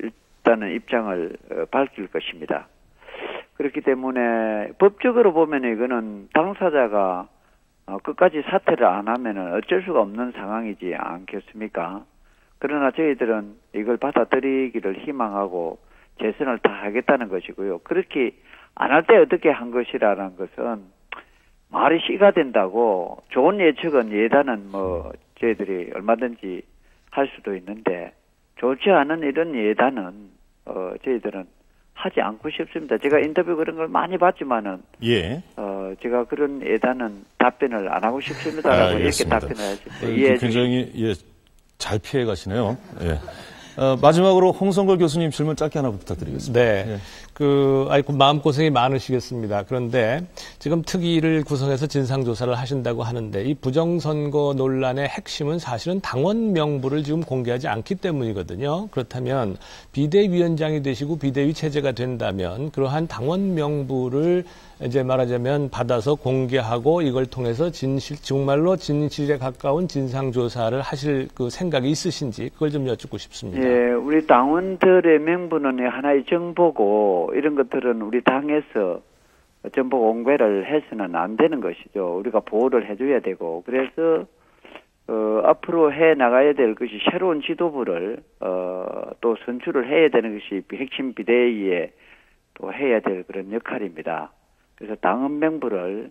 일단은 입장을 밝힐 것입니다. 그렇기 때문에 법적으로 보면 이거는 당사자가 끝까지 사퇴를 안 하면은 어쩔 수가 없는 상황이지 않겠습니까? 그러나 저희들은 이걸 받아들이기를 희망하고 재선을 다 하겠다는 것이고요. 그렇게 안 할 때 어떻게 한 것이라는 것은 말이 씨가 된다고 좋은 예측은 예단은 저희들이 얼마든지 할 수도 있는데 좋지 않은 이런 예단은 저희들은 하지 않고 싶습니다. 제가 인터뷰 그런 걸 많이 봤지만은 제가 그런 예단은 답변을 안 하고 싶습니다라고 이렇게 답변을 하셨어요. 굉장히 잘 피해 가시네요. 예. 마지막으로 홍성걸 교수님 질문 짧게 하나 부탁드리겠습니다. 네. 마음고생이 많으시겠습니다. 그런데 지금 특위를 구성해서 진상조사를 하신다고 하는데 이 부정선거 논란의 핵심은 사실은 당원 명부를 지금 공개하지 않기 때문이거든요. 그렇다면 비대위원장이 되시고 비대위 체제가 된다면 그러한 당원 명부를 이제 말하자면 받아서 공개하고 이걸 통해서 정말로 진실에 가까운 진상조사를 하실 그 생각이 있으신지 그걸 좀 여쭙고 싶습니다. 예, 우리 당원들의 명부는 하나의 정보고 이런 것들은 우리 당에서 정보 공개를 해서는 안 되는 것이죠. 우리가 보호를 해줘야 되고 그래서 앞으로 해 나가야 될 것이 새로운 지도부를 또 선출을 해야 되는 것이 핵심 비대위에 또 해야 될 그런 역할입니다. 그래서 당원 명부를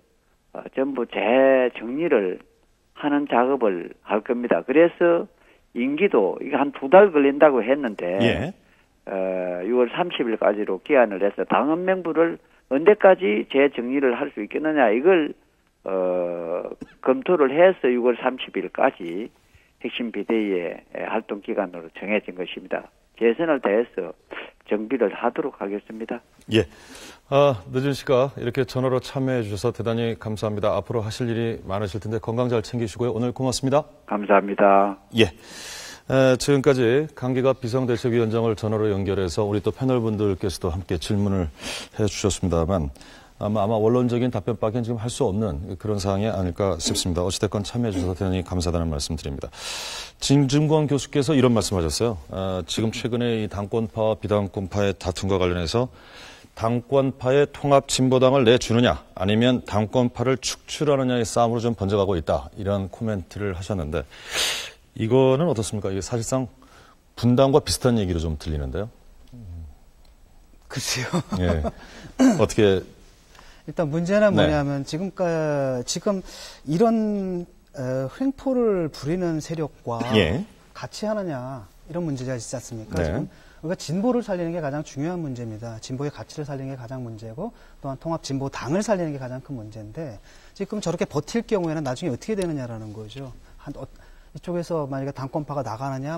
전부 재정리를 하는 작업을 할 겁니다. 그래서 임기도 이게 한 2달 걸린다고 했는데 6월 30일까지로 기한을 해서 당원 명부를 언제까지 재정리를 할 수 있겠느냐 이걸 검토를 해서 6월 30일까지 핵심 비대위의 활동 기간으로 정해진 것입니다. 최선을 다해서 정비를 하도록 하겠습니다. 예. 늦은 시각 이렇게 전화로 참여해 주셔서 대단히 감사합니다. 앞으로 하실 일이 많으실 텐데 건강 잘 챙기시고요. 오늘 고맙습니다. 감사합니다. 예. 지금까지 강기갑 비상대책위원장을 전화로 연결해서 우리 또 패널분들께서도 함께 질문을 해 주셨습니다만 아마 원론적인 답변밖에는 지금 할 수 없는 그런 상황이 아닐까 싶습니다. 어찌됐건 참여해 주셔서 대단히 감사하다는 말씀 드립니다. 진중권 교수께서 이런 말씀하셨어요. 지금 최근에 이 당권파와 비당권파의 다툼과 관련해서 당권파의 통합진보당을 내주느냐 아니면 당권파를 축출하느냐의 싸움으로 좀 번져가고 있다. 이런 코멘트를 하셨는데 이거는 어떻습니까? 이게 사실상 분당과 비슷한 얘기로 좀 들리는데요. 글쎄요. 예. 어떻게 일단 문제는 뭐냐면 지금 이런 횡포를 부리는 세력과 같이 하느냐 이런 문제가 있지 않습니까? 지금 우리가 진보를 살리는 게 가장 중요한 문제입니다. 진보의 가치를 살리는 게 가장 문제고 또한 통합진보당을 살리는 게 가장 큰 문제인데 지금 저렇게 버틸 경우에는 나중에 어떻게 되느냐라는 거죠. 이쪽에서 만약에 당권파가 나가느냐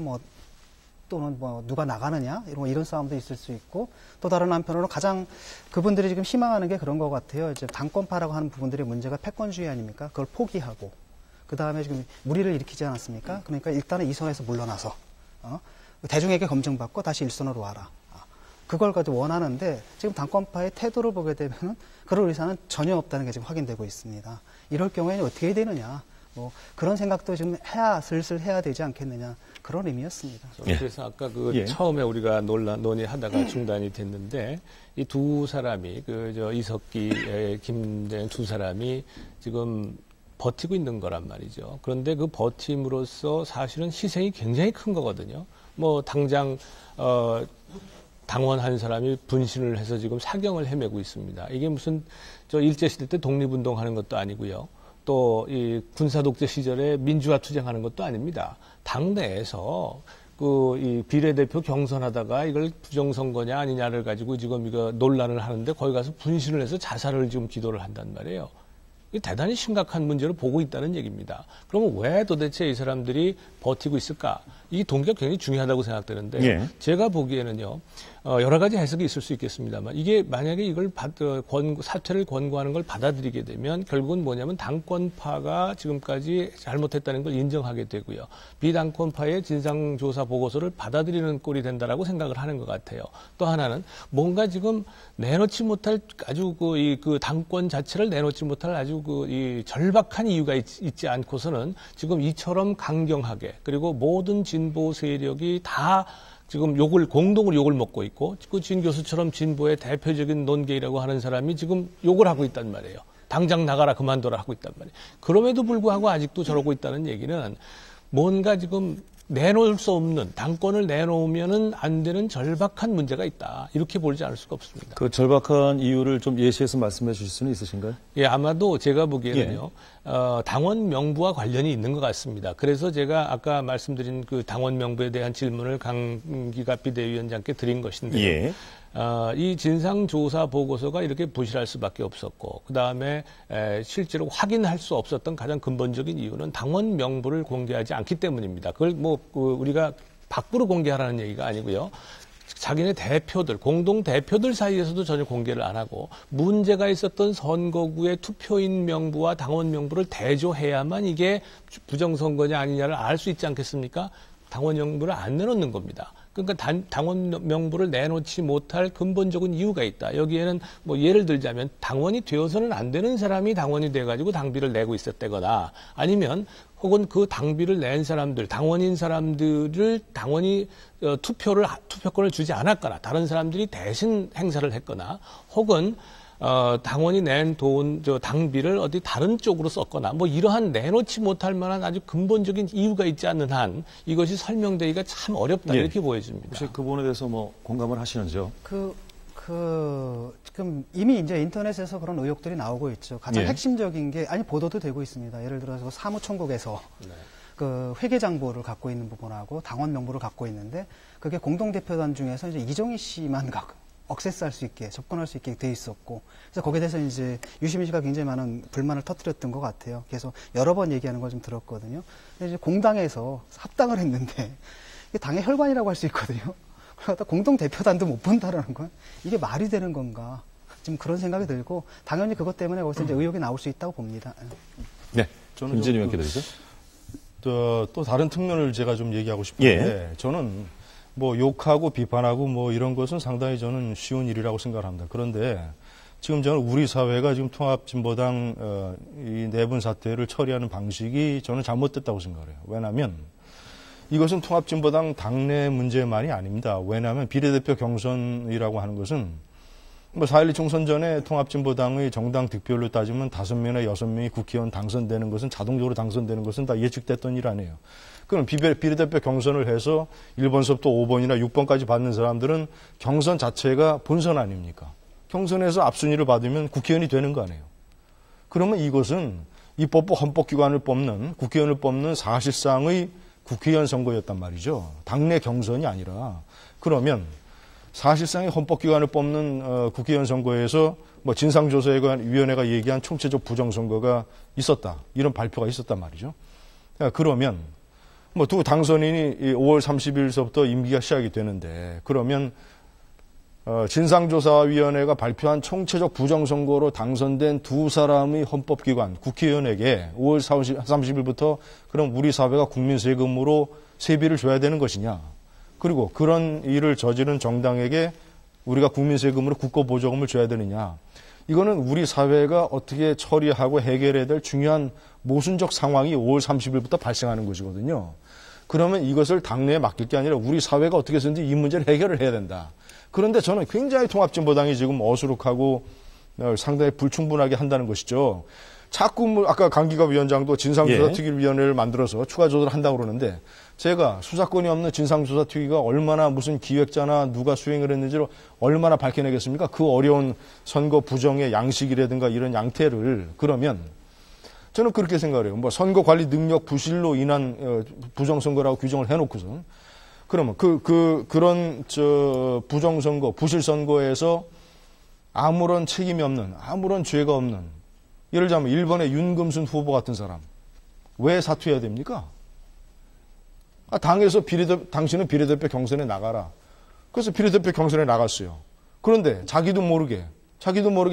또는 누가 나가느냐 이런 싸움도 있을 수 있고 또 다른 한편으로 가장 그분들이 지금 희망하는 게 그런 것 같아요. 이제 당권파라고 하는 부분들의 문제가 패권주의 아닙니까? 그걸 포기하고 그 다음에 지금 무리를 일으키지 않았습니까? 그러니까 일단은 이 선에서 물러나서 대중에게 검증받고 다시 일선으로 와라. 그걸 가지고 원하는데 지금 당권파의 태도를 보게 되면 그럴 의사는 전혀 없다는 게 지금 확인되고 있습니다. 이럴 경우에는 어떻게 해야 되느냐? 그런 생각도 지금 슬슬 해야 되지 않겠느냐. 그런 의미였습니다. 그래서 아까 처음에 우리가 논의하다가 중단이 됐는데 이 두 사람이 이석기, 김대현 두 사람이 지금 버티고 있는 거란 말이죠. 그런데 그 버팀으로써 사실은 희생이 굉장히 큰 거거든요. 당장 당원 한 사람이 분신을 해서 지금 사경을 헤매고 있습니다. 이게 무슨 일제시대 때 독립운동하는 것도 아니고요. 또 이 군사독재 시절에 민주화 투쟁하는 것도 아닙니다. 당내에서 이 비례대표 경선하다가 이걸 부정선거냐 아니냐를 가지고 지금 이거 논란을 하는데 거기 가서 분신을 해서 자살을 지금 기도를 한단 말이에요. 이게 대단히 심각한 문제로 보고 있다는 얘기입니다. 그러면 왜 도대체 이 사람들이 버티고 있을까? 이 동기가 굉장히 중요하다고 생각되는데 제가 보기에는요. 여러 가지 해석이 있을 수 있겠습니다만 이게 만약에 이걸 사퇴를 권고하는 걸 받아들이게 되면 결국은 뭐냐면 당권파가 지금까지 잘못했다는 걸 인정하게 되고요. 비당권파의 진상조사 보고서를 받아들이는 꼴이 된다라고 생각을 하는 것 같아요. 또 하나는 뭔가 지금 내놓지 못할 아주 그 당권 자체를 내놓지 못할 아주 이 절박한 이유가 있지 않고서는 지금 이처럼 강경하게 그리고 모든 진보 세력이 다 지금 공동으로 욕을 먹고 있고, 그 진 교수처럼 진보의 대표적인 논객이라고 하는 사람이 지금 욕을 하고 있단 말이에요. 당장 나가라, 그만둬라 하고 있단 말이에요. 그럼에도 불구하고 아직도 저러고 있다는 얘기는 뭔가 지금 내놓을 수 없는, 당권을 내놓으면은 안 되는 절박한 문제가 있다. 이렇게 보지 않을 수가 없습니다. 그 절박한 이유를 좀 예시해서 말씀해 주실 수는 있으신가요? 예, 아마도 제가 보기에는요, 당원 명부와 관련이 있는 것 같습니다. 그래서 제가 아까 말씀드린 그 당원 명부에 대한 질문을 강기갑 비대위원장께 드린 것인데요. 예. 이 진상조사 보고서가 이렇게 부실할 수밖에 없었고, 그 다음에 실제로 확인할 수 없었던 가장 근본적인 이유는 당원 명부를 공개하지 않기 때문입니다. 그걸 우리가 밖으로 공개하라는 얘기가 아니고요. 자기네 대표들, 공동 대표들 사이에서도 전혀 공개를 안 하고 문제가 있었던 선거구의 투표인 명부와 당원 명부를 대조해야만 이게 부정선거냐 아니냐를 알 수 있지 않겠습니까? 당원 명부를 안 내놓는 겁니다. 그러니까 당원 명부를 내놓지 못할 근본적인 이유가 있다. 여기에는 뭐 예를 들자면 당원이 되어서는 안 되는 사람이 당원이 돼가지고 당비를 내고 있었다거나 아니면 혹은 그 당비를 낸 사람들, 당원인 사람들을 당원이 투표권을 주지 않았거나 다른 사람들이 대신 행사를 했거나 혹은 당원이 낸 당비를 어디 다른 쪽으로 썼거나 뭐 이러한 내놓지 못할 만한 아주 근본적인 이유가 있지 않는 한 이것이 설명되기가 참 어렵다 이렇게 보여집니다. 혹시 그 부분에 대해서 뭐 공감을 하시는지요? 지금 이미 이제 인터넷에서 그런 의혹들이 나오고 있죠. 가장 핵심적인 게 보도도 되고 있습니다. 예를 들어서 사무총국에서 그 회계장부를 갖고 있는 부분하고 당원 명부를 갖고 있는데 그게 공동대표단 중에서 이제 이종희 씨만 억세스할 수 있게 접근할 수 있게 돼 있었고 그래서 거기에 대해서 이제 유시민 씨가 굉장히 많은 불만을 터뜨렸던 것 같아요. 그래서 여러 번 얘기하는 걸 좀 들었거든요. 근데 이제 공당에서 합당을 했는데 이게 당의 혈관이라고 할 수 있거든요. 그러다 공동 대표단도 못 본다라는 건 이게 말이 되는 건가? 지금 그런 생각이 들고 당연히 그것 때문에 거기서 이제 의혹이 나올 수 있다고 봅니다. 네, 저는 김진희 의원께서 또 다른 측면을 제가 좀 얘기하고 싶은데 저는 뭐 욕하고 비판하고 뭐 이런 것은 상당히 저는 쉬운 일이라고 생각합니다. 그런데 지금 저는 우리 사회가 지금 통합진보당 이 내분 사태를 처리하는 방식이 저는 잘못됐다고 생각해요. 왜냐하면 이것은 통합진보당 당내 문제만이 아닙니다. 왜냐하면 비례대표 경선이라고 하는 것은 뭐 4.12 총선 전에 통합진보당의 정당 득표율로 따지면 5명이나 6명이 국회의원 당선되는 것은 자동적으로 당선되는 것은 다 예측됐던 일 아니에요. 그럼 비례대표 경선을 해서 1번서부터 5번이나 6번까지 받는 사람들은 경선 자체가 본선 아닙니까? 경선에서 앞순위를 받으면 국회의원이 되는 거 아니에요. 그러면 이것은 입법부 헌법기관을 뽑는 국회의원을 뽑는 사실상의 국회의원 선거였단 말이죠. 당내 경선이 아니라. 그러면 사실상의 헌법기관을 뽑는 국회의원 선거에서 뭐 진상조사위원회가 얘기한 총체적 부정선거가 있었다. 이런 발표가 있었단 말이죠. 그러면 뭐 두 당선인이 5월 30일서부터 임기가 시작이 되는데 그러면 진상조사위원회가 발표한 총체적 부정선거로 당선된 두 사람의 헌법기관 국회의원에게 5월 30일부터 그럼 우리 사회가 국민 세금으로 세비를 줘야 되는 것이냐. 그리고 그런 일을 저지른 정당에게 우리가 국민 세금으로 국고보조금을 줘야 되느냐. 이거는 우리 사회가 어떻게 처리하고 해결해야 될 중요한 모순적 상황이 5월 30일부터 발생하는 것이거든요. 그러면 이것을 당내에 맡길 게 아니라 우리 사회가 어떻게 해서든지 이 문제를 해결을 해야 된다. 그런데 저는 굉장히 통합진보당이 지금 어수룩하고 상당히 불충분하게 한다는 것이죠. 자꾸 아까 강기갑 위원장도 진상조사특위위원회를 만들어서 추가 조사를 한다고 그러는데 제가 수사권이 없는 진상조사특위가 얼마나 무슨 기획자나 누가 수행을 했는지를 얼마나 밝혀내겠습니까? 그 어려운 선거 부정의 양식이라든가 이런 양태를 그러면 저는 그렇게 생각을 해요. 뭐 선거 관리 능력 부실로 인한 부정선거라고 규정을 해놓고서 그러면 그런 부정선거, 부실선거에서 아무런 책임이 없는, 아무런 죄가 없는, 예를 들자면 일본의 윤금순 후보 같은 사람, 왜 사퇴해야 됩니까? 당에서 당신은 비례대표 경선에 나가라. 그래서 비례대표 경선에 나갔어요. 그런데 자기도 모르게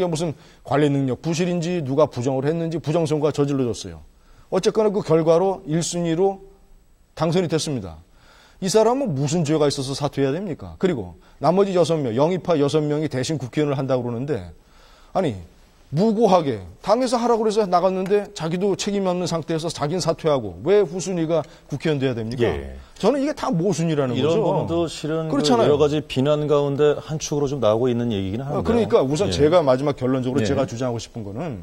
무슨 관리 능력 부실인지 누가 부정을 했는지 부정선거가 저질러졌어요. 어쨌거나 그 결과로 1순위로 당선이 됐습니다. 이 사람은 무슨 죄가 있어서 사퇴해야 됩니까? 그리고 나머지 6명, 영입파 6명이 대신 국회의원을 한다고 그러는데 아니 무고하게 당에서 하라고 해서 나갔는데 자기도 책임 없는 상태에서 자기는 사퇴하고 왜 후순위가 국회의원 돼야 됩니까? 예. 저는 이게 다 모순이라는 이런 거죠. 이런 부분도 실은 그렇잖아요. 여러 가지 비난 가운데 한 축으로 좀 나오고 있는 얘기긴 합니다. 그러니까 우선 예. 제가 마지막 결론적으로 예. 제가 주장하고 싶은 거는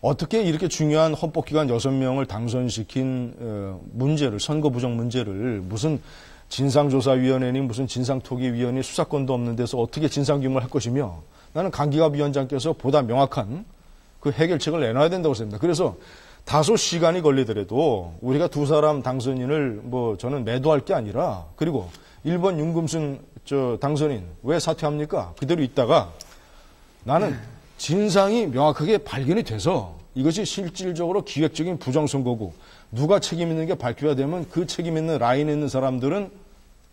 어떻게 이렇게 중요한 헌법기관 6명을 당선시킨 문제를 선거 부정 문제를 무슨 진상조사위원회니 무슨 진상토기위원회 수사권도 없는 데서 어떻게 진상규명을 할 것이며 나는 강기갑 위원장께서 보다 명확한 그 해결책을 내놔야 된다고 생각합니다. 그래서 다소 시간이 걸리더라도 우리가 두 사람 당선인을 저는 매도할 게 아니라 그리고 1번 윤금순 당선인 왜 사퇴합니까? 그대로 있다가 나는 진상이 명확하게 발견이 돼서 이것이 실질적으로 기획적인 부정선거고 누가 책임 있는 게 밝혀야 되면 그 책임 있는 라인에 있는 사람들은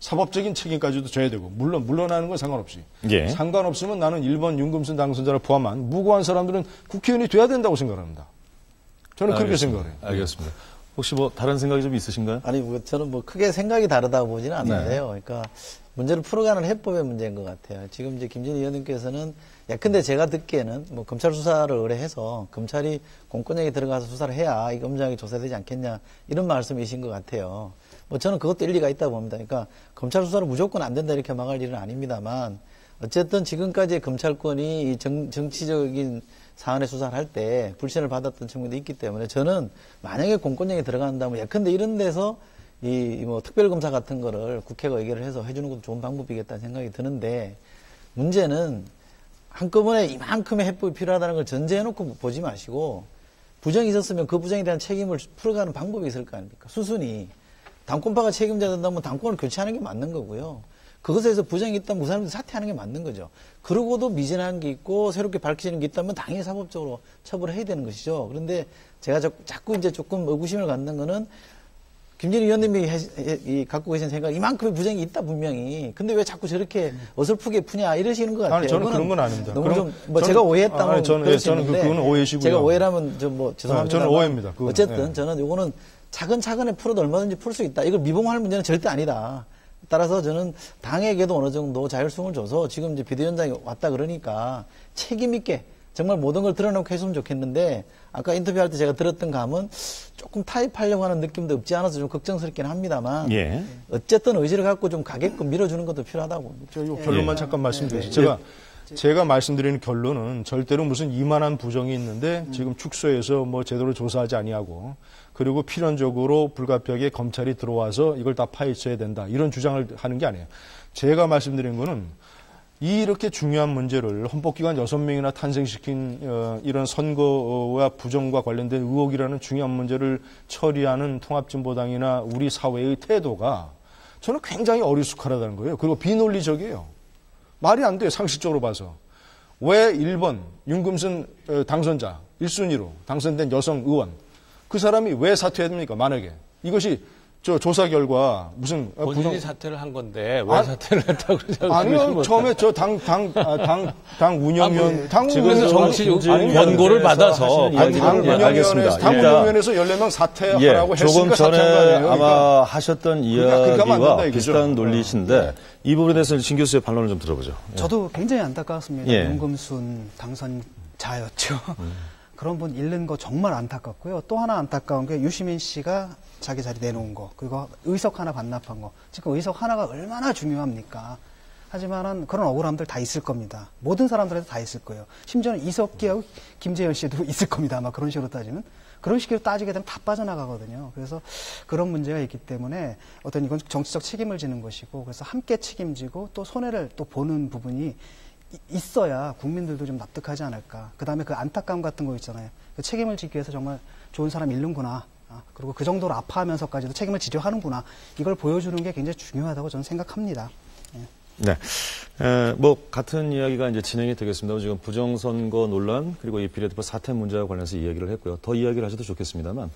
사법적인 책임까지도 져야 되고 물러나는 건 상관없이 예. 상관없으면 나는 1번 윤금순 당선자를 포함한 무고한 사람들은 국회의원이 돼야 된다고 생각합니다. 저는 그렇게 생각해요. 알겠습니다. 혹시 다른 생각이 좀 있으신가요? 아니 저는 크게 생각이 다르다고 보지는 않는데요. 그러니까 문제를 풀어가는 해법의 문제인 것 같아요. 지금 이제 김진희 의원님께서는 근데 제가 듣기에는 검찰 수사를 의뢰해서 검찰이 공권력에 들어가서 수사를 해야 이거 엄정하게 조사되지 않겠냐 이런 말씀이신 것 같아요. 저는 그것도 일리가 있다고 봅니다. 그러니까 검찰 수사를 무조건 안 된다 이렇게 막을 일은 아닙니다만 어쨌든 지금까지의 검찰권이 이 정치적인 사안의 수사를 할 때 불신을 받았던 측면도 있기 때문에 저는 만약에 공권력에 들어간다면 근데 이런 데서 특별검사 같은 거를 국회가 의결을 해서 해주는 것도 좋은 방법이겠다는 생각이 드는데 문제는 한꺼번에 이만큼의 해법이 필요하다는 걸 전제해놓고 보지 마시고 부정이 있었으면 그 부정에 대한 책임을 풀어가는 방법이 있을 거 아닙니까? 수순이 당권파가 책임져야 된다면 당권을 교체하는 게 맞는 거고요. 그것에 대해서 부정이 있다면 그 사람들이 사퇴하는 게 맞는 거죠. 그러고도 미진한 게 있고 새롭게 밝혀지는 게 있다면 당연히 사법적으로 처벌을 해야 되는 것이죠. 그런데 제가 자꾸 이제 조금 의구심을 갖는 거는 김진희 의원님이 갖고 계신 생각 이만큼의 부정이 있다 분명히. 근데 왜 자꾸 저렇게 어설프게 푸냐 이러시는 것 같아요. 아니, 저는 그런 건 아닙니다. 너무 좀 제가 오해했다면 저는 그거는 오해시고요. 제가 오해라면 죄송합니다. 저는 오해입니다. 어쨌든 저는 요거는 차근차근히 풀어도 얼마든지 풀 수 있다. 이걸 미봉할 문제는 절대 아니다. 따라서 저는 당에게도 어느 정도 자율성을 줘서 지금 이제 비대위원장이 왔다 그러니까 책임 있게 정말 모든 걸 드러내고 했으면 좋겠는데 아까 인터뷰할 때 제가 들었던 감은 조금 타협하려고 하는 느낌도 없지 않아서 좀 걱정스럽긴 합니다만 어쨌든 의지를 갖고 좀 가게끔 밀어주는 것도 필요하다고 봅니다. 제가 이 결론만 잠깐 말씀드리겠습니다. 제가 말씀드리는 결론은 절대로 무슨 이만한 부정이 있는데 지금 축소해서 제대로 조사하지 아니하고 그리고 필연적으로 불가피하게 검찰이 들어와서 이걸 다 파헤쳐야 된다. 이런 주장을 하는 게 아니에요. 제가 말씀드린 거는 이렇게 중요한 문제를 헌법기관 6명이나 탄생시킨 이런 선거와 부정과 관련된 의혹이라는 중요한 문제를 처리하는 통합진보당이나 우리 사회의 태도가 저는 굉장히 어리숙하다는 거예요. 그리고 비논리적이에요. 말이 안 돼요. 상식적으로 봐서. 왜 1번 윤금순 당선자 1순위로 당선된 여성 의원 그 사람이 왜 사퇴해야 됩니까? 만약에 이것이 조사 결과 무슨 본인이 사퇴를 한 건데 왜 사퇴를 했다고 그러냐고. 아니요. 처음에 당 운영위원 그래서 정치 원고를 받아서 당 운영위원회에서 14명 사퇴하라고 했으니까 조금 전에 사퇴한 거 아니에요? 아마 하셨던 이야기와 비슷한 논리이신데 이 부분에 대해서 신 교수의 반론을 좀 들어보죠. 저도 굉장히 안타까웠습니다. 윤금순 당선자였죠. 그런 분 잃는 거 정말 안타깝고요. 또 하나 안타까운 게 유시민 씨가 자기 자리 내놓은 거, 그리고 의석 하나 반납한 거. 지금 의석 하나가 얼마나 중요합니까? 하지만은 그런 억울함들 다 있을 겁니다. 모든 사람들한테 다 있을 거예요. 심지어는 이석기하고 김재현 씨도 있을 겁니다. 아마 그런 식으로 따지면. 그런 식으로 따지게 되면 다 빠져나가거든요. 그래서 그런 문제가 있기 때문에 어떤 이건 정치적 책임을 지는 것이고 그래서 함께 책임지고 또 손해를 또 보는 부분이 있어야 국민들도 좀 납득하지 않을까. 그 다음에 그 안타까움 같은 거 있잖아요. 그 책임을 지기 위해서 정말 좋은 사람 잃는구나. 그리고 그 정도로 아파하면서까지도 책임을 지려 하는구나. 이걸 보여주는 게 굉장히 중요하다고 저는 생각합니다. 네. 같은 이야기가 이제 진행이 되겠습니다. 지금 부정선거 논란, 그리고 이 비례대표 사퇴 문제와 관련해서 이야기를 했고요. 더 이야기를 하셔도 좋겠습니다만,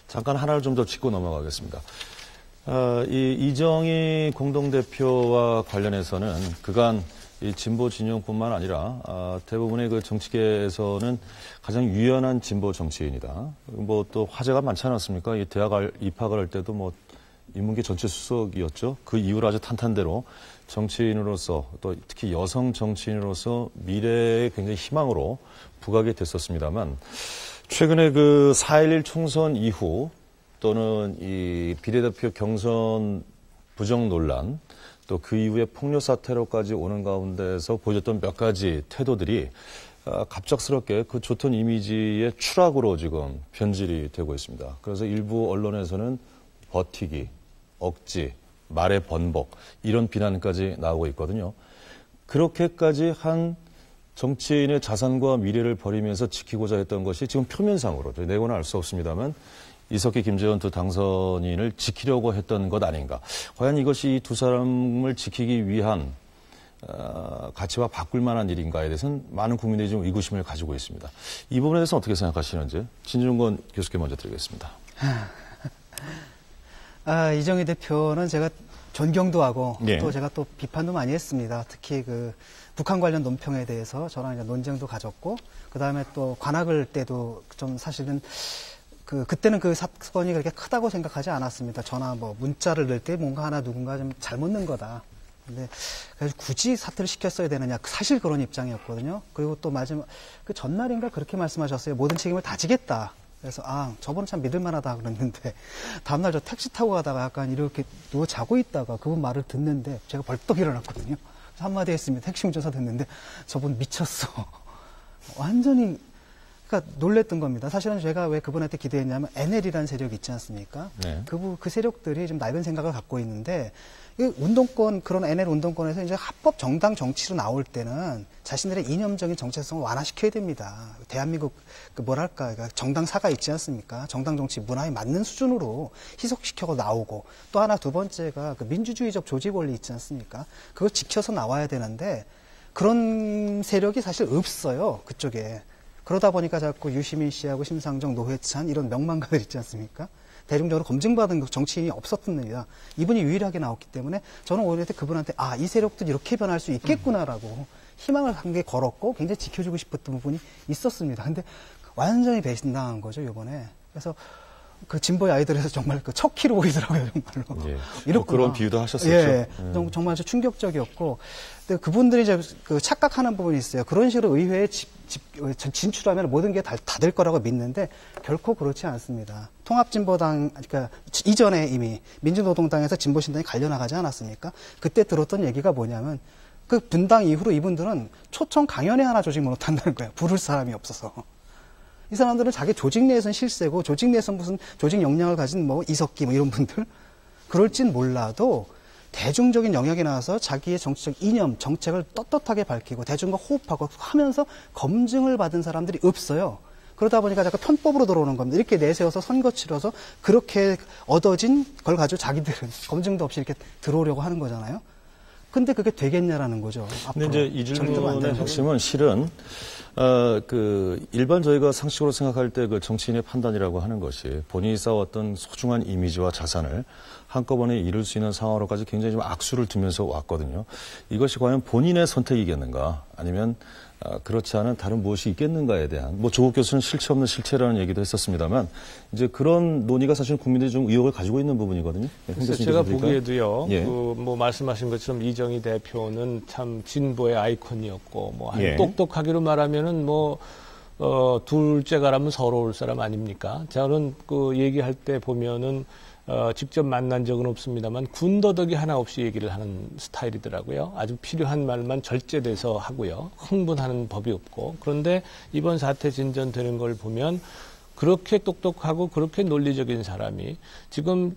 잠깐 하나를 좀 더 짚고 넘어가겠습니다. 이 이정희 공동대표와 관련해서는 그간 이 진보 진영뿐만 아니라 대부분의 그 정치계에서는 가장 유연한 진보 정치인이다. 뭐 또 화제가 많지 않았습니까? 이 대학 입학을 할 때도 뭐 인문계 전체 수석이었죠. 그 이후로 아주 탄탄대로 정치인으로서 또 특히 여성 정치인으로서 미래의 굉장히 희망으로 부각이 됐었습니다만 최근에 그 4.11 총선 이후 또는 이 비례대표 경선 부정 논란 또 그 이후에 폭력 사태로까지 오는 가운데서 보여줬던 몇 가지 태도들이 갑작스럽게 그 좋던 이미지의 추락으로 지금 변질이 되고 있습니다. 그래서 일부 언론에서는 버티기, 억지, 말의 번복 이런 비난까지 나오고 있거든요. 그렇게까지 한 정치인의 자산과 미래를 버리면서 지키고자 했던 것이 지금 표면상으로 내고는 알 수 없습니다만 이석기, 김재원 두 당선인을 지키려고 했던 것 아닌가. 과연 이것이 이 두 사람을 지키기 위한 가치와 바꿀 만한 일인가에 대해서는 많은 국민들이 좀 의구심을 가지고 있습니다. 이 부분에 대해서 어떻게 생각하시는지 진중권 교수께 먼저 드리겠습니다. 이정희 대표는 제가 존경도 하고 예. 또 제가 또 비판도 많이 했습니다. 특히 그 북한 관련 논평에 대해서 저랑 이제 논쟁도 가졌고 그다음에 또 관악을 때도 좀 사실은 그때는 그 사건이 그렇게 크다고 생각하지 않았습니다. 전화 뭐 문자를 넣을 때 뭔가 하나 누군가 좀 잘못 넣은 거다. 근데 그래서 굳이 사퇴를 시켰어야 되느냐. 사실 그런 입장이었거든요. 그리고 또 마지막 그 전날인가 그렇게 말씀하셨어요. 모든 책임을 다 지겠다. 그래서 저분은 참 믿을만하다 그랬는데 다음날 저 택시 타고 가다가 약간 이렇게 누워 자고 있다가 그분 말을 듣는데 제가 벌떡 일어났거든요. 한마디 했습니다. 택시 운전사 듣는데 저분 미쳤어. 완전히 그러니까 놀랬던 겁니다. 사실은 제가 왜 그분한테 기대했냐면 NL이라는 세력이 있지 않습니까? 네. 그 세력들이 좀 낡은 생각을 갖고 있는데 운동권 그런 NL 운동권에서 이제 합법 정당 정치로 나올 때는 자신들의 이념적인 정체성을 완화시켜야 됩니다. 대한민국 그러니까 정당사가 있지 않습니까? 정당 정치 문화에 맞는 수준으로 희석시켜서 나오고 또 하나 두 번째가 그 민주주의적 조직 원리 있지 않습니까? 그걸 지켜서 나와야 되는데 그런 세력이 사실 없어요. 그쪽에. 그러다 보니까 자꾸 유시민 씨하고 심상정, 노회찬 이런 명망가들 있지 않습니까? 대중적으로 검증받은 정치인이 없었던 일이다. 이분이 유일하게 나왔기 때문에 저는 오히려 그분한테 이 세력도 이렇게 변할 수 있겠구나라고 희망을 한 게 걸었고 굉장히 지켜주고 싶었던 부분이 있었습니다. 근데 완전히 배신당한 거죠, 이번에. 그래서 그 진보의 아이들에서 정말 그 척키로 보이더라고요, 정말로. 예. 뭐 그런 비유도 하셨었죠. 예. 정말 충격적이었고. 근데 그분들이 이제 그 착각하는 부분이 있어요. 그런 식으로 의회에 진출하면 모든 게 다 될 거라고 믿는데 결코 그렇지 않습니다. 통합진보당, 그러니까 이전에 이미 민주노동당에서 진보신당이 갈려나가지 않았습니까? 그때 들었던 얘기가 뭐냐면 그 분당 이후로 이분들은 초청 강연회 하나 조직 못한다는 거예요. 부를 사람이 없어서. 이 사람들은 자기 조직 내에서는 실세고 조직 내에서 무슨 조직 역량을 가진 뭐 이석기 뭐 이런 분들 그럴진 몰라도 대중적인 영역에 나와서 자기의 정치적 이념, 정책을 떳떳하게 밝히고 대중과 호흡하고 하면서 검증을 받은 사람들이 없어요. 그러다 보니까 자꾸 편법으로 들어오는 겁니다. 이렇게 내세워서 선거 치러서 그렇게 얻어진 걸 가지고 자기들은 검증도 없이 이렇게 들어오려고 하는 거잖아요. 근데 그게 되겠냐라는 거죠. 근데 이제 이 질문의 핵심은 실은 일반 저희가 상식으로 생각할 때 그 정치인의 판단이라고 하는 것이 본인이 쌓았던 소중한 이미지와 자산을 한꺼번에 잃을 수 있는 상황으로까지 굉장히 좀 악수를 두면서 왔거든요. 이것이 과연 본인의 선택이겠는가 아니면 그렇지 않은 다른 무엇이 있겠는가에 대한 뭐 조국 교수는 실체 없는 실체라는 얘기도 했었습니다만 이제 그런 논의가 사실 국민들이 좀 의혹을 가지고 있는 부분이거든요. 그래서 제가 보기에도요. 예. 뭐 말씀하신 것처럼 이정희 대표는 참 진보의 아이콘이었고 뭐 예. 똑똑하기로 말하면은 둘째가라면 서러울 사람 아닙니까? 저는 그 얘기할 때 보면은 직접 만난 적은 없습니다만 군더더기 하나 없이 얘기를 하는 스타일이더라고요. 아주 필요한 말만 절제돼서 하고요. 흥분하는 법이 없고. 그런데 이번 사태 진전되는 걸 보면 그렇게 똑똑하고 그렇게 논리적인 사람이 지금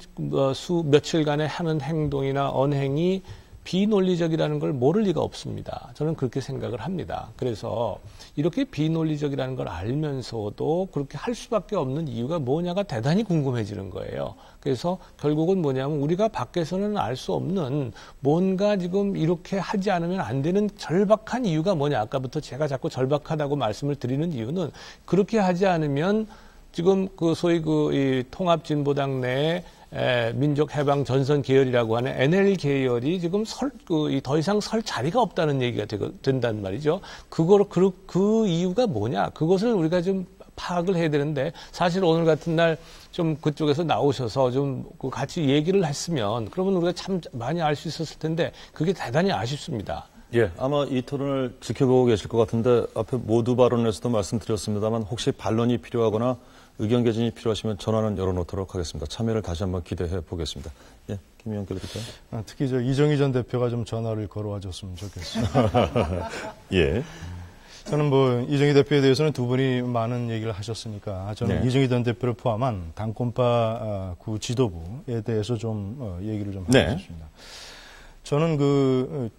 며칠간에 하는 행동이나 언행이 비논리적이라는 걸 모를 리가 없습니다. 저는 그렇게 생각을 합니다. 그래서 이렇게 비논리적이라는 걸 알면서도 그렇게 할 수밖에 없는 이유가 뭐냐가 대단히 궁금해지는 거예요. 그래서 결국은 뭐냐면 우리가 밖에서는 알 수 없는 뭔가 지금 이렇게 하지 않으면 안 되는 절박한 이유가 뭐냐. 아까부터 제가 자꾸 절박하다고 말씀을 드리는 이유는 그렇게 하지 않으면 지금 그 소위 이 통합진보당 내에 민족해방 전선 계열이라고 하는 NL 계열이 지금 더 이상 설 자리가 없다는 얘기가 된단 말이죠. 그 이유가 뭐냐? 그것을 우리가 좀 파악을 해야 되는데, 사실 오늘 같은 날 좀 그쪽에서 나오셔서 좀 같이 얘기를 했으면, 그러면 우리가 참 많이 알 수 있었을 텐데, 그게 대단히 아쉽습니다. 예, 아마 이 토론을 지켜보고 계실 것 같은데, 앞에 모두 발언에서도 말씀드렸습니다만, 혹시 반론이 필요하거나 의견 개진이 필요하시면 전화는 열어놓도록 하겠습니다. 참여를 다시 한번 기대해 보겠습니다. 예, 김의원 교수님. 특히 이정희 전 대표가 좀 전화를 걸어와 줬으면 좋겠습니다. 예. 저는 이정희 대표에 대해서는 두 분이 많은 얘기를 하셨으니까, 저는 이정희 전 대표를 포함한 당권파 구 지도부에 대해서 좀 얘기를 좀 하겠습니다. 저는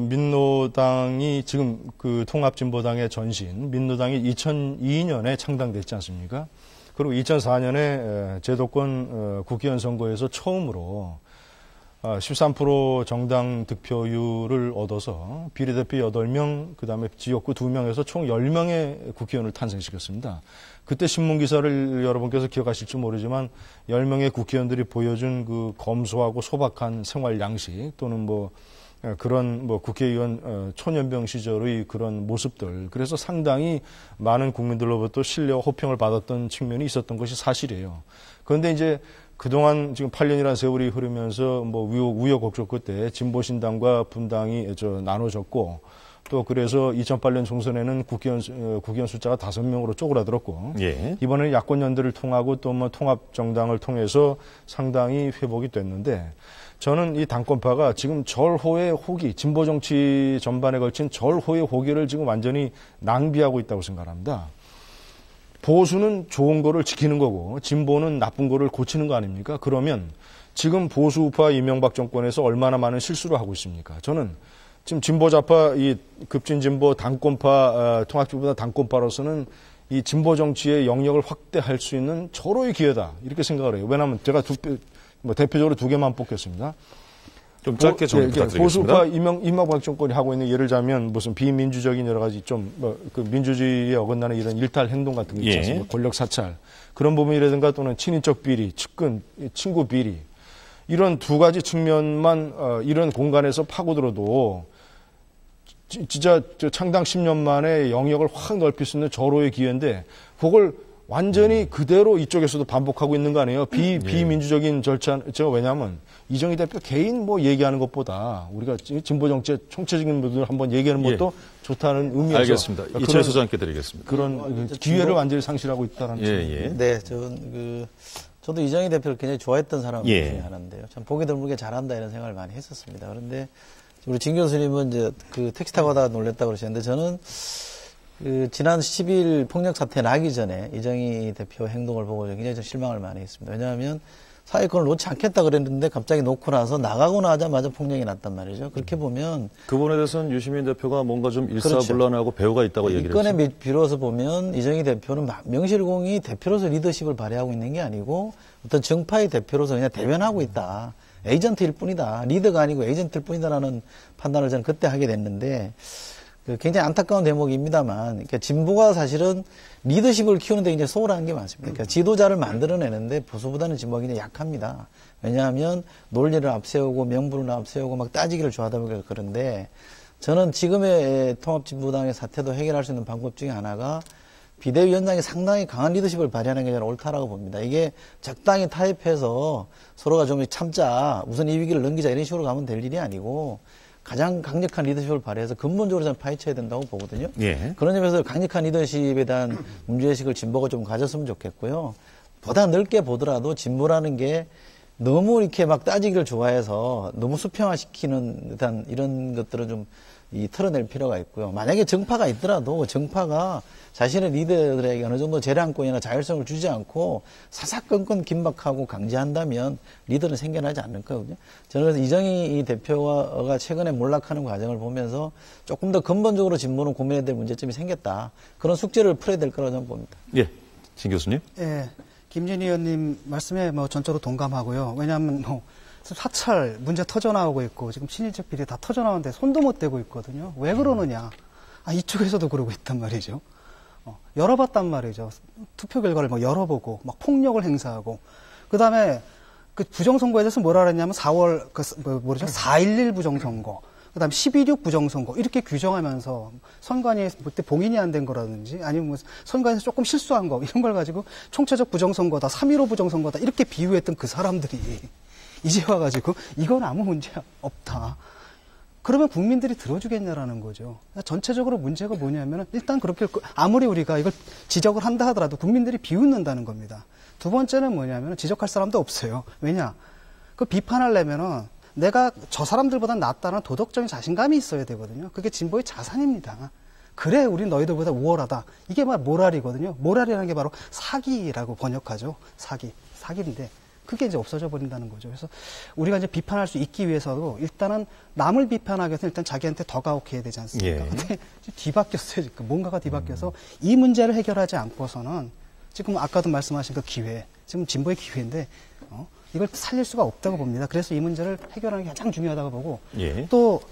민노당이 지금 통합진보당의 전신, 민노당이 2002년에 창당됐지 않습니까? 그리고 2004년에 제도권 국회의원 선거에서 처음으로 13% 정당 득표율을 얻어서 비례대표 8명, 그 다음에 지역구 2명에서 총 10명의 국회의원을 탄생시켰습니다. 그때 신문기사를 여러분께서 기억하실지 모르지만 10명의 국회의원들이 보여준 그 검소하고 소박한 생활 양식 또는 그런 국회의원 초년병 시절의 그런 모습들, 그래서 상당히 많은 국민들로부터 신뢰와 호평을 받았던 측면이 있었던 것이 사실이에요. 그런데 이제 그동안 지금 8년이라는 세월이 흐르면서 우여곡절 끝에 진보신당과 분당이 나눠졌고, 또 그래서 2008년 총선에는 국회의원 숫자가 5명으로 쪼그라들었고, 이번에는 야권연대를 통하고 또 통합정당을 통해서 상당히 회복이 됐는데, 저는 이 당권파가 지금 절호의 호기, 진보정치 전반에 걸친 절호의 호기를 지금 완전히 낭비하고 있다고 생각합니다. 보수는 좋은 거를 지키는 거고 진보는 나쁜 거를 고치는 거 아닙니까? 그러면 지금 보수우파 이명박 정권에서 얼마나 많은 실수를 하고 있습니까? 저는 지금 진보좌파 이 급진진보 당권파 통합진보당 당권파로서는 이 진보 정치의 영역을 확대할 수 있는 절호의 기회다 이렇게 생각을 해요. 왜냐하면 제가 대표적으로 2개만 뽑겠습니다. 좀 짧게 좀 부탁드리겠습니다. 보수파 이명박 정권이 하고 있는 예를 들자면 무슨 비민주적인 여러 가지 민주주의에 어긋나는 이런 일탈 행동 같은 거 있지 않습니까? 권력 사찰 그런 부분이라든가 또는 친인척 비리, 측근, 친구 비리 이런 2가지 측면만 이런 공간에서 파고들어도 진짜 창당 10년 만에 영역을 확 넓힐 수 있는 절호의 기회인데 그걸 완전히 그대로 이쪽에서도 반복하고 있는 거 아니에요? 비민주적인 절차, 왜냐하면 이정희 대표 개인 얘기하는 것보다 우리가 진보 정치의 총체적인 분들 한번 얘기하는 것도 좋다는 의미에서. 알겠습니다. 이철 소장님께 드리겠습니다. 그런 기회를 완전히 상실하고 있다는 점. 네, 저도 이정희 대표를 굉장히 좋아했던 사람 중에 하나인데요. 참 보기 드물게 잘한다 이런 생각을 많이 했었습니다. 그런데 우리 진 교수님은 이제 택시 타고 가다가 놀랬다고 그러셨는데 저는 지난 10일 폭력 사태 나기 전에 이정희 대표 행동을 보고 굉장히 좀 실망을 많이 했습니다. 왜냐하면 사회권을 놓지 않겠다 그랬는데 갑자기 놓고 나서 나가고 나자마자 폭력이 났단 말이죠. 그렇게 보면 그분에 대해서는 유시민 대표가 뭔가 좀 일사불란하고 배우가 있다고 얘기를 했죠. 이 건에 비로소 보면 이정희 대표는 명실공히 대표로서 리더십을 발휘하고 있는 게 아니고 어떤 정파의 대표로서 그냥 대변하고 있다. 에이전트일 뿐이다. 리더가 아니고 에이전트일 뿐이다라는 판단을 저는 그때 하게 됐는데 굉장히 안타까운 대목입니다만, 그러니까 진보가 사실은 리더십을 키우는데 굉장히 소홀한 게 많습니다. 그러니까 지도자를 만들어내는데 보수보다는 진보가 굉장히 약합니다. 왜냐하면 논리를 앞세우고 명분을 앞세우고 막 따지기를 좋아하다 보니까 그런데 저는 지금의 통합진보당의 사태도 해결할 수 있는 방법 중에 하나가 비대위원장이 상당히 강한 리더십을 발휘하는 게 저는 옳다라고 봅니다. 이게 적당히 타협해서 서로가 좀 참자, 우선 이 위기를 넘기자 이런 식으로 가면 될 일이 아니고 가장 강력한 리더십을 발휘해서 근본적으로 저는 파헤쳐야 된다고 보거든요. 그런 점에서 강력한 리더십에 대한 문제의식을 진보가 좀 가졌으면 좋겠고요. 보다 넓게 보더라도 진보라는 게 너무 이렇게 막 따지기를 좋아해서 너무 수평화시키는 듯한 이런 것들은 좀 털어낼 필요가 있고요. 만약에 정파가 있더라도 정파가 자신의 리더들에게 어느 정도 재량권이나 자율성을 주지 않고 사사건건 긴박하고 강제한다면 리더는 생겨나지 않을 거거든요. 저는 그래서 이정희 대표가 최근에 몰락하는 과정을 보면서 조금 더 근본적으로 진보는 고민해야 될 문제점이 생겼다. 그런 숙제를 풀어야 될 거라고 저는 봅니다. 예, 진 교수님. 예, 김진희 의원님 말씀에 전적으로 동감하고요. 왜냐하면 사찰 문제 터져나오고 있고 지금 친인척 비리 다 터져나오는데 손도 못 대고 있거든요. 왜 그러느냐? 이쪽에서도 그러고 있단 말이죠. 열어봤단 말이죠. 투표 결과를 뭐 열어보고 막 폭력을 행사하고 그다음에 그 부정선거에 대해서 뭐라 그랬냐면 4월 4.11 부정선거 그다음 12.6 부정선거 이렇게 규정하면서 선관위에 그때 봉인이 안 된 거라든지 아니면 뭐 선관위에서 조금 실수한 거 이런 걸 가지고 총체적 부정선거다 3.15 부정선거다 이렇게 비유했던 그 사람들이 이제 와가지고 이건 아무 문제 없다. 그러면 국민들이 들어주겠냐라는 거죠. 전체적으로 문제가 뭐냐면 일단 그렇게 아무리 우리가 이걸 지적을 한다 하더라도 국민들이 비웃는다는 겁니다. 두 번째는 뭐냐면 지적할 사람도 없어요. 왜냐? 그 비판하려면은 내가 저 사람들보다 낫다는 도덕적인 자신감이 있어야 되거든요. 그게 진보의 자산입니다. 그래, 우린 너희들보다 우월하다. 이게 막 모랄이거든요. 모랄이라는 게 바로 사기라고 번역하죠. 사기인데 그게 이제 없어져 버린다는 거죠. 그래서 우리가 이제 비판할 수 있기 위해서도 일단은 남을 비판하기 위해서는 일단 자기한테 더 가혹해야 되지 않습니까? 예. 근데 뒤바뀌었어요. 지금 뭔가가 뒤바뀌어서 이 문제를 해결하지 않고서는 지금 아까도 말씀하신 그 기회, 지금 진보의 기회인데 이걸 살릴 수가 없다고 봅니다. 그래서 이 문제를 해결하는 게 가장 중요하다고 보고 예. 또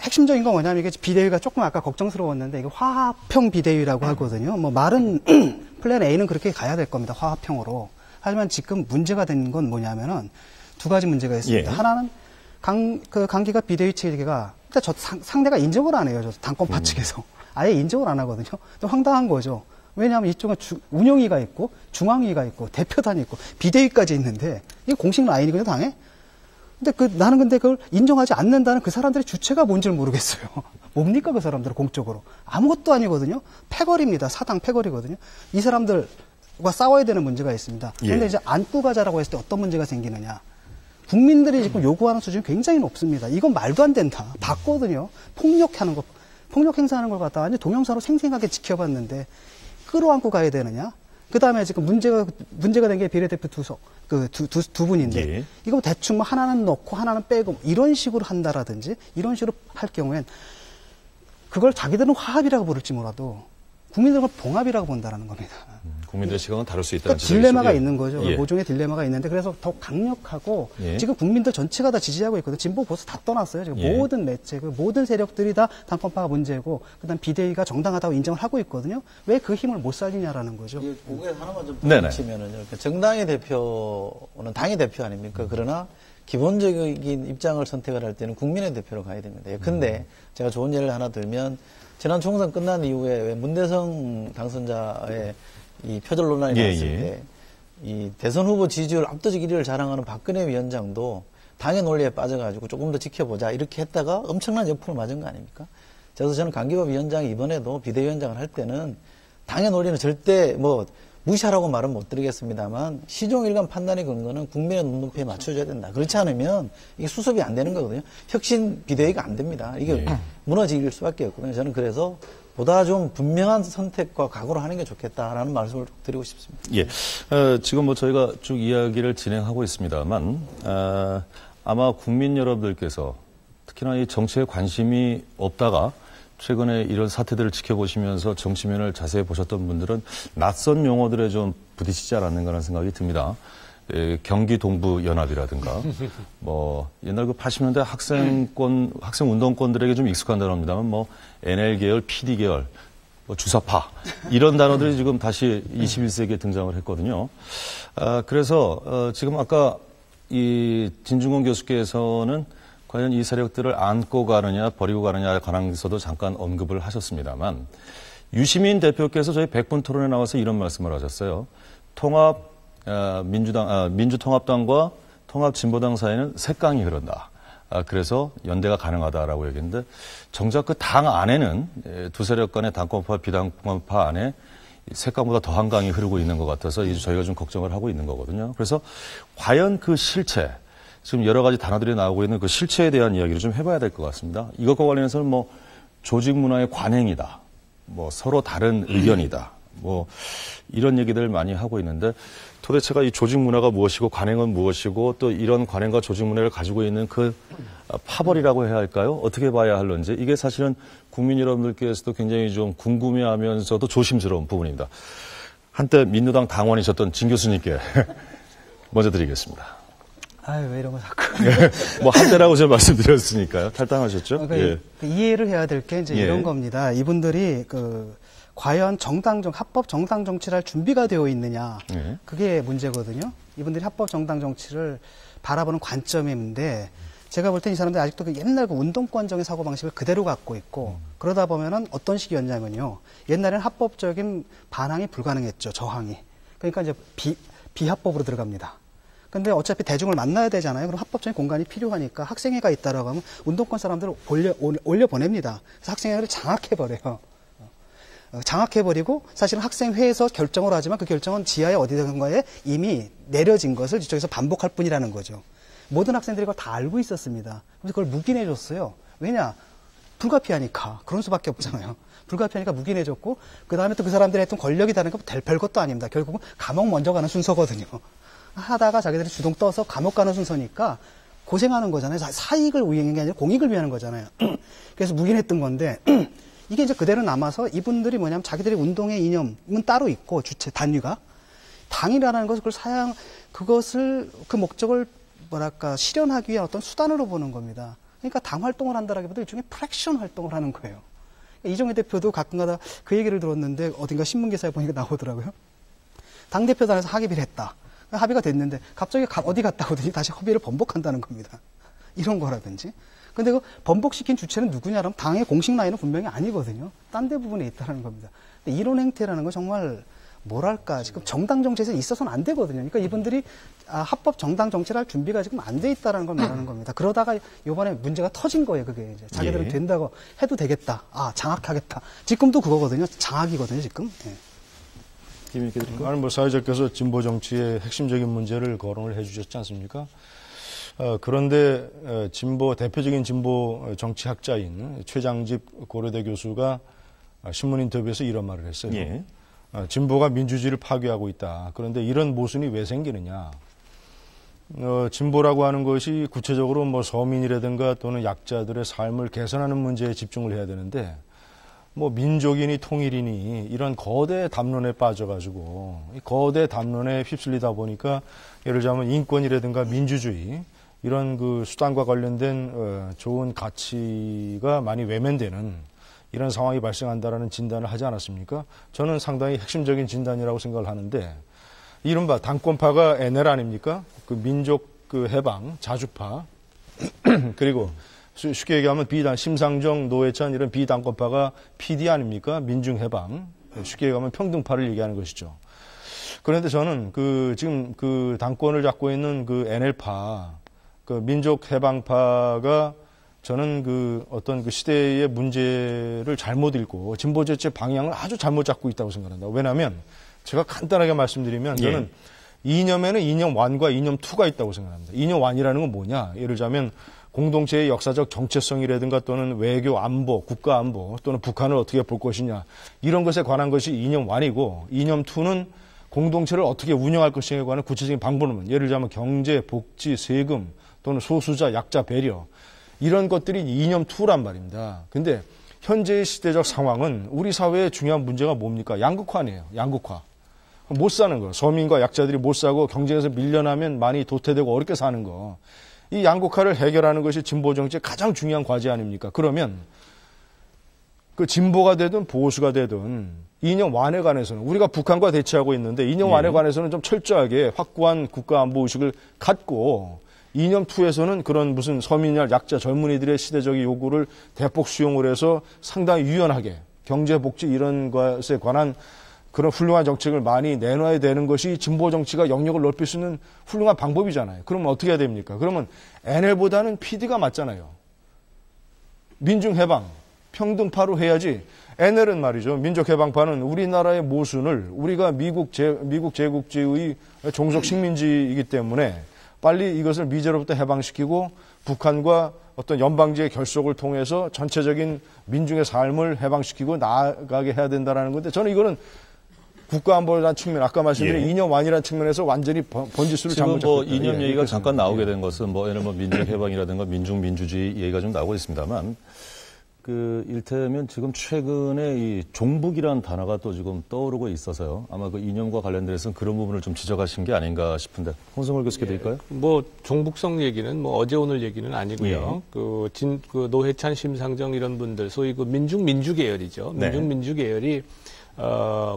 핵심적인 건 뭐냐면 이게 비대위가 조금 아까 걱정스러웠는데 이게 화합형 비대위라고 하거든요. 뭐 말은 플랜 A는 그렇게 가야 될 겁니다. 화합형으로. 하지만 지금 문제가 된 건 뭐냐면은 두 가지 문제가 있습니다. 예. 하나는 강기가 비대위 체계가 일단 상대가 인정을 안 해요. 당권파 측에서. 아예 인정을 안 하거든요. 또 황당한 거죠. 왜냐하면 이쪽은 운영위가 있고 중앙위가 있고 대표단이 있고 비대위까지 있는데 이게 공식 라인이거든요, 당에. 근데 나는 근데 그걸 인정하지 않는다는 그 사람들의 주체가 뭔지를 모르겠어요. 뭡니까 그 사람들은 공적으로. 아무것도 아니거든요. 패거리입니다. 사당 패거리거든요. 이 사람들과 싸워야 되는 문제가 있습니다. 그런데 예. 이제 안고 가자라고 했을 때 어떤 문제가 생기느냐. 국민들이 지금 요구하는 수준이 굉장히 높습니다. 이건 말도 안 된다. 봤거든요. 폭력하는 거, 폭력 행사하는 걸 갖다가 완전 동영상으로 생생하게 지켜봤는데 끌어안고 가야 되느냐? 그 다음에 지금 문제가 된 게 비례대표 두 분인데, 예. 이거 대충 뭐 하나는 넣고 하나는 빼고 이런 식으로 한다라든지 이런 식으로 할 경우엔 그걸 자기들은 화합이라고 부를지 몰라도 국민들은 봉합이라고 본다라는 겁니다. 국민들의 시각은 다를 수 있다는 그러니까 딜레마가 예. 있는 거죠. 예. 모종의 딜레마가 있는데 그래서 더 강력하고 예. 지금 국민들 전체가 다 지지하고 있거든요. 진보 보수 다 떠났어요. 지금 예. 모든 매체, 모든 세력들이 다 당권파가 문제고 그다음 비대위가 정당하다고 인정을 하고 있거든요. 왜 그 힘을 못 살리냐라는 거죠. 그게 하나만 좀 네네. 붙이면은요. 정당의 대표는 당의 대표 아닙니까? 그러나 기본적인 입장을 선택을 할 때는 국민의 대표로 가야 됩니다. 근데 제가 좋은 예를 하나 들면 지난 총선 끝난 이후에 왜 문대성 당선자의 이 표절 논란이 났을 때 이 대선 후보 지지율 압도적 1위를 자랑하는 박근혜 위원장도 당의 논리에 빠져가지고 조금 더 지켜보자 이렇게 했다가 엄청난 역풍을 맞은 거 아닙니까? 그래서 저는 강기법 위원장이 이번에도 비대위원장을 할 때는 당의 논리는 절대 뭐 무시하라고 말은 못 드리겠습니다만 시종일관 판단의 근거는 국민의 눈높이에 맞춰줘야 된다. 그렇지 않으면 이게 수습이 안 되는 거거든요. 혁신 비대위가 안 됩니다. 이게 무너질 수밖에 없거든요. 저는 그래서 보다 좀 분명한 선택과 각오를 하는 게 좋겠다라는 말씀을 드리고 싶습니다. 예. 지금 뭐 저희가 쭉 이야기를 진행하고 있습니다만, 아마 국민 여러분들께서 특히나 이 정치에 관심이 없다가 최근에 이런 사태들을 지켜보시면서 정치면을 자세히 보셨던 분들은 낯선 용어들에 좀 부딪히지 않았는가라는 생각이 듭니다. 경기 동부 연합이라든가 뭐 옛날 그 80년대 학생 운동권들에게 좀 익숙한 단어입니다만 뭐 NL 계열, PD 계열, 뭐 주사파 이런 단어들이 지금 다시 21세기에 등장을 했거든요. 그래서 지금 아까 이 진중권 교수께서는 과연 이 세력들을 안고 가느냐 버리고 가느냐에 관해서도 잠깐 언급을 하셨습니다만 유시민 대표께서 저희 100분 토론에 나와서 이런 말씀을 하셨어요. 민주통합당과 통합진보당 사이는 색강이 흐른다. 그래서 연대가 가능하다라고 얘기했는데 정작 그 당 안에는 두 세력 간의 당권파, 비당권파 안에 색강보다 더한 강이 흐르고 있는 것 같아서 이제 저희가 좀 걱정을 하고 있는 거거든요. 그래서 과연 그 실체, 지금 여러 가지 단어들이 나오고 있는 그 실체에 대한 이야기를 좀 해봐야 될 것 같습니다. 이것과 관련해서는 뭐 조직 문화의 관행이다, 뭐 서로 다른 의견이다, 뭐 이런 얘기들 많이 하고 있는데 도대체가 이 조직 문화가 무엇이고 관행은 무엇이고 또 이런 관행과 조직 문화를 가지고 있는 그 파벌이라고 해야 할까요? 어떻게 봐야 할런지 이게 사실은 국민 여러분들께서도 굉장히 좀 궁금해하면서도 조심스러운 부분입니다. 한때 민주당 당원이셨던 진 교수님께 먼저 드리겠습니다. 아유, 왜 이런 거 자꾸. 뭐 한때라고 제가 말씀드렸으니까요. 탈당하셨죠? 그러니까 예. 이해를 해야 될 게 이제 예. 이런 겁니다. 이분들이 과연 합법 정당 정치를 할 준비가 되어 있느냐. 그게 문제거든요. 이분들이 합법 정당 정치를 바라보는 관점인데 제가 볼 땐 이 사람들이 아직도 그 옛날 그 운동권적인 사고방식을 그대로 갖고 있고 그러다 보면은 어떤 식이었냐면요. 옛날에는 합법적인 반항이 불가능했죠. 저항이. 그러니까 이제 비합법으로 들어갑니다. 근데 어차피 대중을 만나야 되잖아요. 그럼 합법적인 공간이 필요하니까 학생회가 있다라고 하면 운동권 사람들을 올려보냅니다. 그래서 학생회를 장악해버려요. 장악해버리고 사실은 학생회에서 결정을 하지만 그 결정은 지하에 어디든가에 이미 내려진 것을 이쪽에서 반복할 뿐이라는 거죠. 모든 학생들이 그걸 다 알고 있었습니다. 그래서 그걸 묵인해줬어요. 왜냐? 불가피하니까. 그런 수밖에 없잖아요. 불가피하니까 묵인해줬고 그 다음에 또 그 사람들이 했던 권력이 다른 거 별것도 아닙니다. 결국은 감옥 먼저 가는 순서거든요. 하다가 자기들이 주동 떠서 감옥 가는 순서니까 고생하는 거잖아요. 사익을 위한 게 아니라 공익을 위하는 거잖아요. 그래서 묵인했던 건데 이게 이제 그대로 남아서 이분들이 뭐냐면 자기들의 운동의 이념은 따로 있고 주체 단위가 당이라는 것을 그것을 그 목적을 실현하기 위한 어떤 수단으로 보는 겁니다. 그러니까 당 활동을 한다라기보다 일종의 프랙션 활동을 하는 거예요. 이정희 대표도 가끔가다 그 얘기를 들었는데 어딘가 신문기사에 보니까 나오더라고요. 당대표단에서 합의를 했다. 합의가 됐는데 갑자기 어디 갔다 오더니 다시 합의를 번복한다는 겁니다. 이런 거라든지. 근데 그 번복시킨 주체는 누구냐라면 당의 공식 라인은 분명히 아니거든요. 딴 데 부분에 있다는 겁니다. 근데 이런 행태라는 건 정말 뭐랄까 지금 정당 정치에서 있어서는 안 되거든요. 그러니까 이분들이 합법 정당 정치를 할 준비가 지금 안 돼 있다는 걸 말하는 겁니다. 그러다가 이번에 문제가 터진 거예요. 그게 이제 자기들은 된다고 해도 되겠다. 장악하겠다. 지금도 그거거든요. 장악이거든요. 지금. 아니 사회자께서 진보 정치의 핵심적인 문제를 거론을 해주셨지 않습니까? 그런데 대표적인 진보 정치학자인 최장집 고려대 교수가 신문 인터뷰에서 이런 말을 했어요. 진보가 민주주의를 파괴하고 있다. 그런데 이런 모순이 왜 생기느냐? 진보라고 하는 것이 구체적으로 서민이라든가 또는 약자들의 삶을 개선하는 문제에 집중을 해야 되는데 민족이니 통일이니 이런 거대 담론에 빠져가지고 이 거대 담론에 휩쓸리다 보니까 예를 들자면 인권이라든가 민주주의 이런 그 수단과 관련된 좋은 가치가 많이 외면되는 이런 상황이 발생한다라는 진단을 하지 않았습니까? 저는 상당히 핵심적인 진단이라고 생각을 하는데 이른바 당권파가 NL 아닙니까? 그 민족 그 해방, 자주파 그리고 쉽게 얘기하면 심상정, 노회찬 이런 비당권파가 PD 아닙니까? 민중해방. 쉽게 얘기하면 평등파를 얘기하는 것이죠. 그런데 저는 지금 당권을 잡고 있는 NL파, 민족해방파가 저는 어떤 시대의 문제를 잘못 읽고 진보 정치의 방향을 아주 잘못 잡고 있다고 생각합니다. 왜냐하면 제가 간단하게 말씀드리면 저는 이념에는 이념 1과 이념 2가 있다고 생각합니다. 이념 1이라는 건 뭐냐? 예를 들자면 공동체의 역사적 정체성이라든가 또는 외교 안보, 국가 안보 또는 북한을 어떻게 볼 것이냐 이런 것에 관한 것이 이념 1이고 이념 2는 공동체를 어떻게 운영할 것인가에 관한 구체적인 방법은 예를 들자면 경제, 복지, 세금 또는 소수자, 약자 배려 이런 것들이 이념 2란 말입니다. 근데 현재의 시대적 상황은 우리 사회의 중요한 문제가 뭡니까? 양극화네요. 양극화. 못 사는 거. 서민과 약자들이 못 사고 경쟁에서 밀려나면 많이 도태되고 어렵게 사는 거. 이 양극화를 해결하는 것이 진보 정치의 가장 중요한 과제 아닙니까? 그러면 그 진보가 되든 보수가 되든 이념 1에 관해서는 우리가 북한과 대치하고 있는데 이념 1에 관해서는 좀 철저하게 확고한 국가 안보 의식을 갖고 이념 2에서는 그런 무슨 서민이나 약자 젊은이들의 시대적인 요구를 대폭 수용을 해서 상당히 유연하게 경제 복지 이런 것에 관한 그런 훌륭한 정책을 많이 내놔야 되는 것이 진보 정치가 영역을 넓힐 수 있는 훌륭한 방법이잖아요. 그러면 어떻게 해야 됩니까? 그러면 NL보다는 PD가 맞잖아요. 민중해방, 평등파로 해야지. NL은 말이죠. 민족해방파는 우리나라의 모순을 우리가 미국 제국주의 종속 식민지이기 때문에 빨리 이것을 미제로부터 해방시키고 북한과 어떤 연방제의 결속을 통해서 전체적인 민중의 삶을 해방시키고 나아가게 해야 된다는 건데 저는 이거는 국가안보라는 측면, 아까 말씀드린 이념 1이라는 측면에서 완전히 번지수를 잘못 잡고 있다. 이념 얘기가 잠깐 나오게 된 것은 예를 들면 민족해방이라든가 민중민주주의 얘기가 좀 나오고 있습니다만 일테면 지금 최근에 이 종북이라는 단어가 또 지금 떠오르고 있어서요. 아마 그 이념과 관련돼서는 그런 부분을 좀 지적하신 게 아닌가 싶은데 홍성월 교수께 드릴까요? 종북성 얘기는 어제 오늘 얘기는 아니고요. 노회찬, 심상정 이런 분들 소위 그 민중 계열이죠. 민중 계열이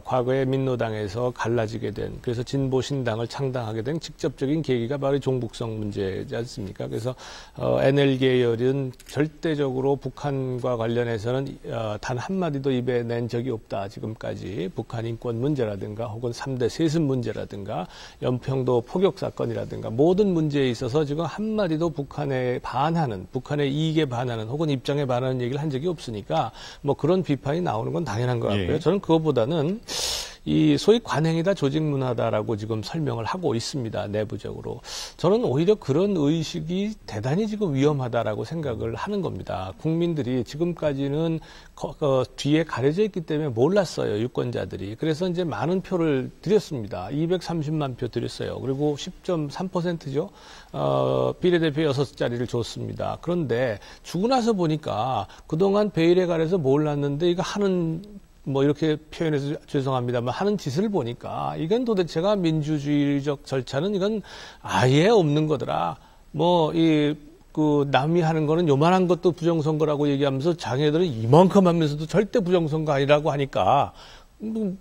과거에 민노당에서 갈라지게 된, 그래서 진보 신당을 창당하게 된 직접적인 계기가 바로 종북성 문제지 않습니까? 그래서 NL 계열은 절대적으로 북한과 관련해서는 단 한마디도 입에 낸 적이 없다. 지금까지 북한 인권 문제라든가 혹은 3대 세습 문제라든가 연평도 포격 사건이라든가 모든 문제에 있어서 지금 한마디도 북한에 반하는, 북한의 이익에 반하는 혹은 입장에 반하는 얘기를 한 적이 없으니까 뭐 그런 비판이 나오는 건 당연한 것 같고요. 저는 그것보다는 이 소위 관행이다 조직 문화다라고 지금 설명을 하고 있습니다. 내부적으로. 저는 오히려 그런 의식이 대단히 지금 위험하다라고 생각을 하는 겁니다. 국민들이 지금까지는 뒤에 가려져 있기 때문에 몰랐어요. 유권자들이. 그래서 이제 많은 표를 드렸습니다. 230만 표 드렸어요. 그리고 10.3%죠. 비례대표 6자리를 줬습니다. 그런데 주고 나서 보니까 그동안 베일에 가려서 몰랐는데 이거 하는 뭐 이렇게 표현해서 죄송합니다만 하는 짓을 보니까 이건 도대체가 민주주의적 절차는 이건 아예 없는 거더라. 뭐 그 남이 하는 거는 요만한 것도 부정선거라고 얘기하면서 자기네들은 이만큼 하면서도 절대 부정선거 아니라고 하니까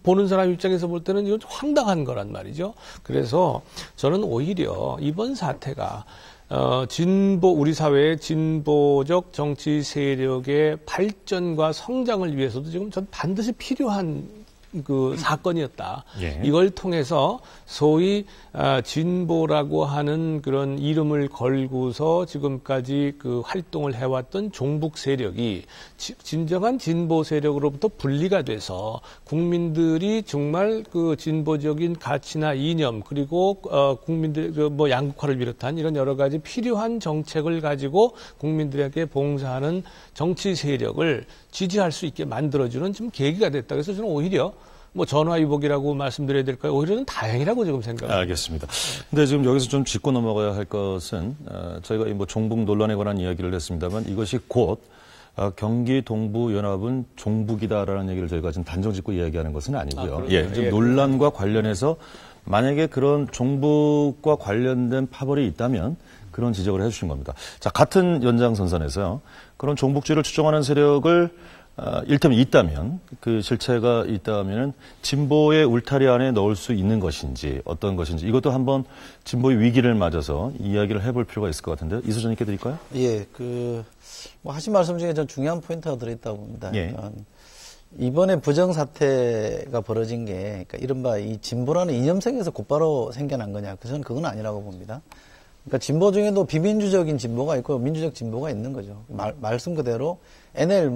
보는 사람 입장에서 볼 때는 이건 황당한 거란 말이죠. 그래서 저는 오히려 이번 사태가 우리 사회의 진보적 정치 세력의 발전과 성장을 위해서도 지금 전 반드시 필요한 그 사건이었다. 이걸 통해서 소위 진보라고 하는 그런 이름을 걸고서 지금까지 그 활동을 해왔던 종북 세력이 진정한 진보 세력으로부터 분리가 돼서 국민들이 정말 그 진보적인 가치나 이념 그리고 국민들 뭐 양극화를 비롯한 이런 여러 가지 필요한 정책을 가지고 국민들에게 봉사하는 정치 세력을 지지할 수 있게 만들어주는 좀 계기가 됐다. 그래서 저는 오히려 뭐 전화위복이라고 말씀드려야 될까요? 오히려는 다행이라고 지금 생각합니다. 알겠습니다. 근데 지금 여기서 좀 짚고 넘어가야 할 것은 저희가 뭐 종북 논란에 관한 이야기를 했습니다만 이것이 곧 경기 동부연합은 종북이다라는 얘기를 저희가 지금 단정 짓고 이야기하는 것은 아니고요. 지금 논란과 관련해서 만약에 그런 종북과 관련된 파벌이 있다면 그런 지적을 해주신 겁니다. 자, 같은 연장선상에서요. 그런 종북주의를 추종하는 세력을 일테면 있다면 그 실체가 있다면은 진보의 울타리 안에 넣을 수 있는 것인지 어떤 것인지 이것도 한번 진보의 위기를 맞아서 이야기를 해볼 필요가 있을 것 같은데요. 이수전님께 드릴까요? 예, 뭐 하신 말씀 중에 전 중요한 포인트가 들어있다고 봅니다. 그러니까 이번에 부정사태가 벌어진 게 그러니까 이른바 이 진보라는 이념성에서 곧바로 생겨난 거냐? 저는 그건 아니라고 봅니다. 그러니까 진보 중에도 비민주적인 진보가 있고 민주적 진보가 있는 거죠. 말씀 그대로 NL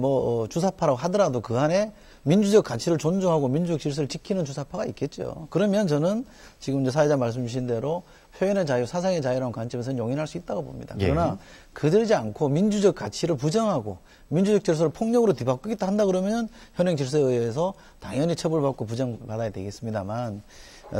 주사파라고 하더라도 그 안에 민주적 가치를 존중하고 민주적 질서를 지키는 주사파가 있겠죠. 그러면 저는 지금 이제 사회자 말씀 주신 대로 표현의 자유, 사상의 자유라는 관점에서는 용인할 수 있다고 봅니다. 그러나 그러지 않고 민주적 가치를 부정하고 민주적 질서를 폭력으로 뒤바꾸겠다 한다 그러면 현행 질서에 의해서 당연히 처벌받고 부정받아야 되겠습니다만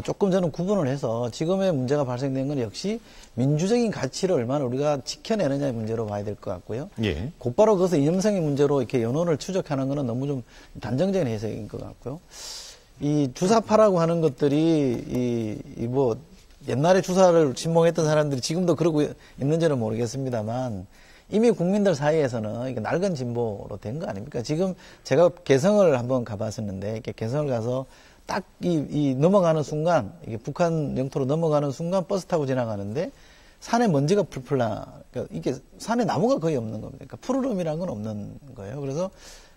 조금 저는 구분을 해서 지금의 문제가 발생된 건 역시 민주적인 가치를 얼마나 우리가 지켜내느냐의 문제로 봐야 될 것 같고요. 곧바로 그것을 이념성의 문제로 이렇게 연원을 추적하는 것은 너무 좀 단정적인 해석인 것 같고요. 이 주사파라고 하는 것들이 뭐 옛날에 주사를 신봉했던 사람들이 지금도 그러고 있는지는 모르겠습니다만 이미 국민들 사이에서는 이게 낡은 진보로 된 거 아닙니까? 지금 제가 개성을 한번 가봤었는데 이렇게 개성을 가서 딱 넘어가는 순간, 이게 북한 영토로 넘어가는 순간 버스 타고 지나가는데 산에 먼지가 풀풀 그러니까 이게 산에 나무가 거의 없는 겁니다. 그러니까 푸르름이라는 건 없는 거예요. 그래서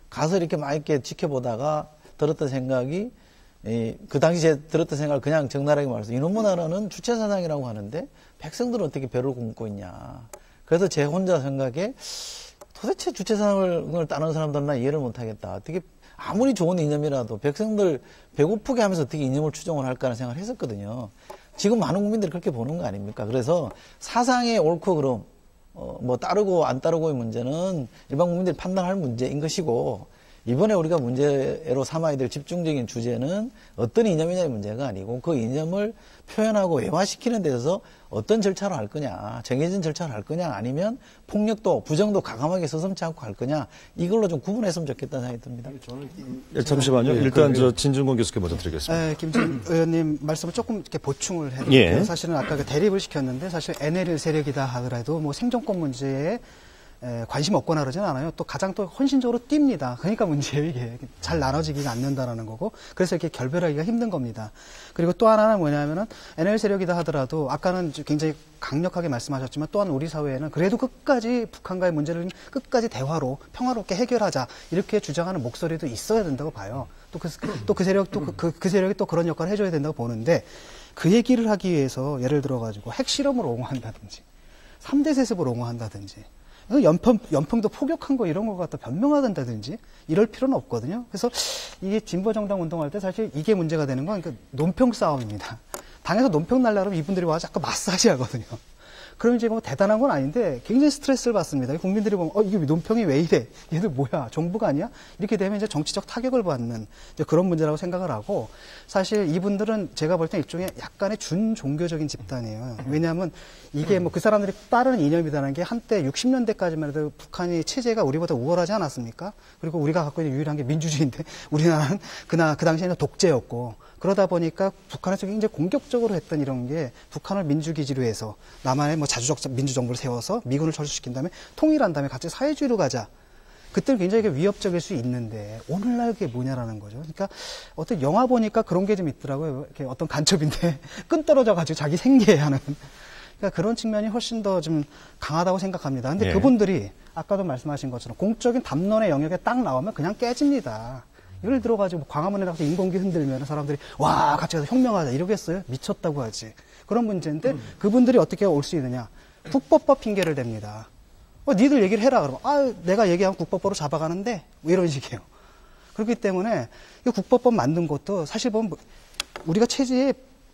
가서 이렇게 막 이렇게 지켜보다가 들었던 생각이, 그 당시 제가 들었던 생각을 그냥 적나라하게 말해서 이놈의 나라는 주체사상이라고 하는데 백성들은 어떻게 배를 굶고 있냐. 그래서 제 혼자 생각에 도대체 주체사상을 따르는 사람들은 나 이해를 못하겠다. 어떻게 아무리 좋은 이념이라도 백성들 배고프게 하면서 어떻게 이념을 추종을 할까 하는 생각을 했었거든요. 지금 많은 국민들이 그렇게 보는 거 아닙니까? 그래서 사상의 옳고 그름, 뭐 따르고 안 따르고의 문제는 일반 국민들이 판단할 문제인 것이고 이번에 우리가 문제로 삼아야 될 집중적인 주제는 어떤 이념이냐의 문제가 아니고 그 이념을 표현하고 외화시키는 데 있어서 어떤 절차로 할 거냐, 정해진 절차로 할 거냐, 아니면 폭력도 부정도 과감하게 서슴지 않고 할 거냐, 이걸로 좀 구분했으면 좋겠다는 생각이 듭니다. 잠시만요. 일단 진중권 교수께 먼저 드리겠습니다. 김진 의원님 말씀을 조금 이렇게 보충을 해드릴게요. 사실은 아까 대립을 시켰는데 사실 NL 세력이다 하더라도 뭐 생존권 문제에 관심 없거나 그러진 않아요. 또 가장 또 헌신적으로 뜁니다. 그러니까 문제예요, 이게. 잘 나눠지기가 않는다라는 거고. 그래서 이렇게 결별하기가 힘든 겁니다. 그리고 또 하나는 뭐냐면은 NL 세력이다 하더라도 아까는 굉장히 강력하게 말씀하셨지만 또한 우리 사회에는 그래도 끝까지 북한과의 문제를 끝까지 대화로 평화롭게 해결하자 이렇게 주장하는 목소리도 있어야 된다고 봐요. 또 그 세력이 또 그런 역할을 해줘야 된다고 보는데 그 얘기를 하기 위해서 예를 들어가지고 핵실험을 옹호한다든지 3대 세습을 옹호한다든지 연평도 포격한 거 이런 거 갖다 변명하던다든지 이럴 필요는 없거든요. 그래서 이게 진보정당 운동할 때 사실 이게 문제가 되는 건 그러니까 논평 싸움입니다. 당에서 논평 날라 그러면 이분들이 와서 자꾸 마사지 하거든요. 그럼 이제 뭐 대단한 건 아닌데 굉장히 스트레스를 받습니다. 국민들이 보면 이게 논평이 왜 이래? 얘들 뭐야? 정부가 아니야? 이렇게 되면 이제 정치적 타격을 받는 이제 그런 문제라고 생각을 하고 사실 이분들은 제가 볼 때 일종의 약간의 준종교적인 집단이에요. 왜냐하면 이게 뭐 그 사람들이 따르는 이념이라는 게 한때 60년대까지만 해도 북한이 체제가 우리보다 우월하지 않았습니까? 그리고 우리가 갖고 있는 유일한 게 민주주의인데 우리나라는 그 당시에는 독재였고 그러다 보니까 북한에서 굉장히 공격적으로 했던 이런 게 북한을 민주기지로 해서 남한의 뭐 자주적 민주정부를 세워서 미군을 철수시킨 다음에 통일한 다음에 같이 사회주의로 가자. 그때는 굉장히 위협적일 수 있는데 오늘날 그게 뭐냐라는 거죠. 그러니까 어떤 영화 보니까 그런 게 좀 있더라고요. 이렇게 어떤 간첩인데 끈 떨어져가지고 자기 생계하는. 그러니까 그런 측면이 훨씬 더 좀 강하다고 생각합니다. 근데 예. 그분들이 아까도 말씀하신 것처럼 공적인 담론의 영역에 딱 나오면 그냥 깨집니다. 예를 들어가지고 광화문에 가서 인공기 흔들면 사람들이 와 같이 가서 혁명하자 이러겠어요? 미쳤다고 하지. 그런 문제인데 그분들이 어떻게 올 수 있느냐. 국법법 핑계를 댑니다. 니들 얘기를 해라 그러면 내가 얘기하면 국법법으로 잡아가는데 뭐 이런 식이에요. 그렇기 때문에 이 국법법 만든 것도 사실 보면 우리가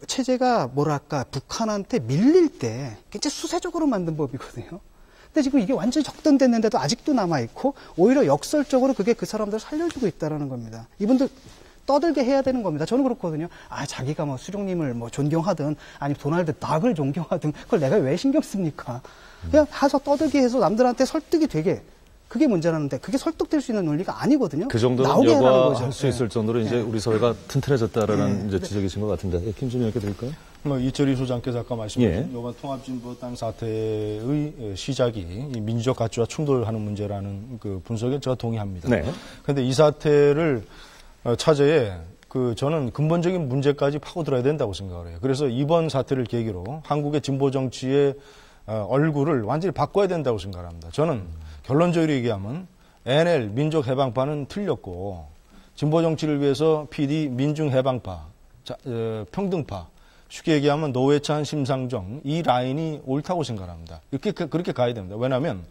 체제가 뭐랄까 북한한테 밀릴 때 굉장히 수세적으로 만든 법이거든요. 근데 지금 이게 완전히 적던됐는데도 아직도 남아있고 오히려 역설적으로 그게 그 사람들을 살려주고 있다는 겁니다. 이분들 떠들게 해야 되는 겁니다. 저는 그렇거든요. 자기가 뭐 수령님을 뭐 존경하든 아니면 도널드 닥을 존경하든 그걸 내가 왜 신경 씁니까? 그냥 가서 떠들게 해서 남들한테 설득이 되게 그게 문제라는데 그게 설득될 수 있는 논리가 아니거든요. 그 정도는 여과할 수 있을 정도로 이제 우리 사회가 튼튼해졌다라는 이제 지적이신 것 같은데 김준일 이렇게 드릴까요? 이철희 소장께서 아까 말씀하신 이번 통합진보당 사태의 시작이 이 민주적 가치와 충돌하는 문제라는 그 분석에 제가 동의합니다. 그런데 이 사태를 차제에 저는 근본적인 문제까지 파고들어야 된다고 생각을 해요. 그래서 이번 사태를 계기로 한국의 진보 정치의 얼굴을 완전히 바꿔야 된다고 생각합니다. 저는 결론적으로 얘기하면 NL 민족해방파는 틀렸고 진보 정치를 위해서 PD 민중해방파, 평등파, 쉽게 얘기하면 노회찬, 심상정 이 라인이 옳다고 생각합니다. 그렇게 가야 됩니다. 왜냐하면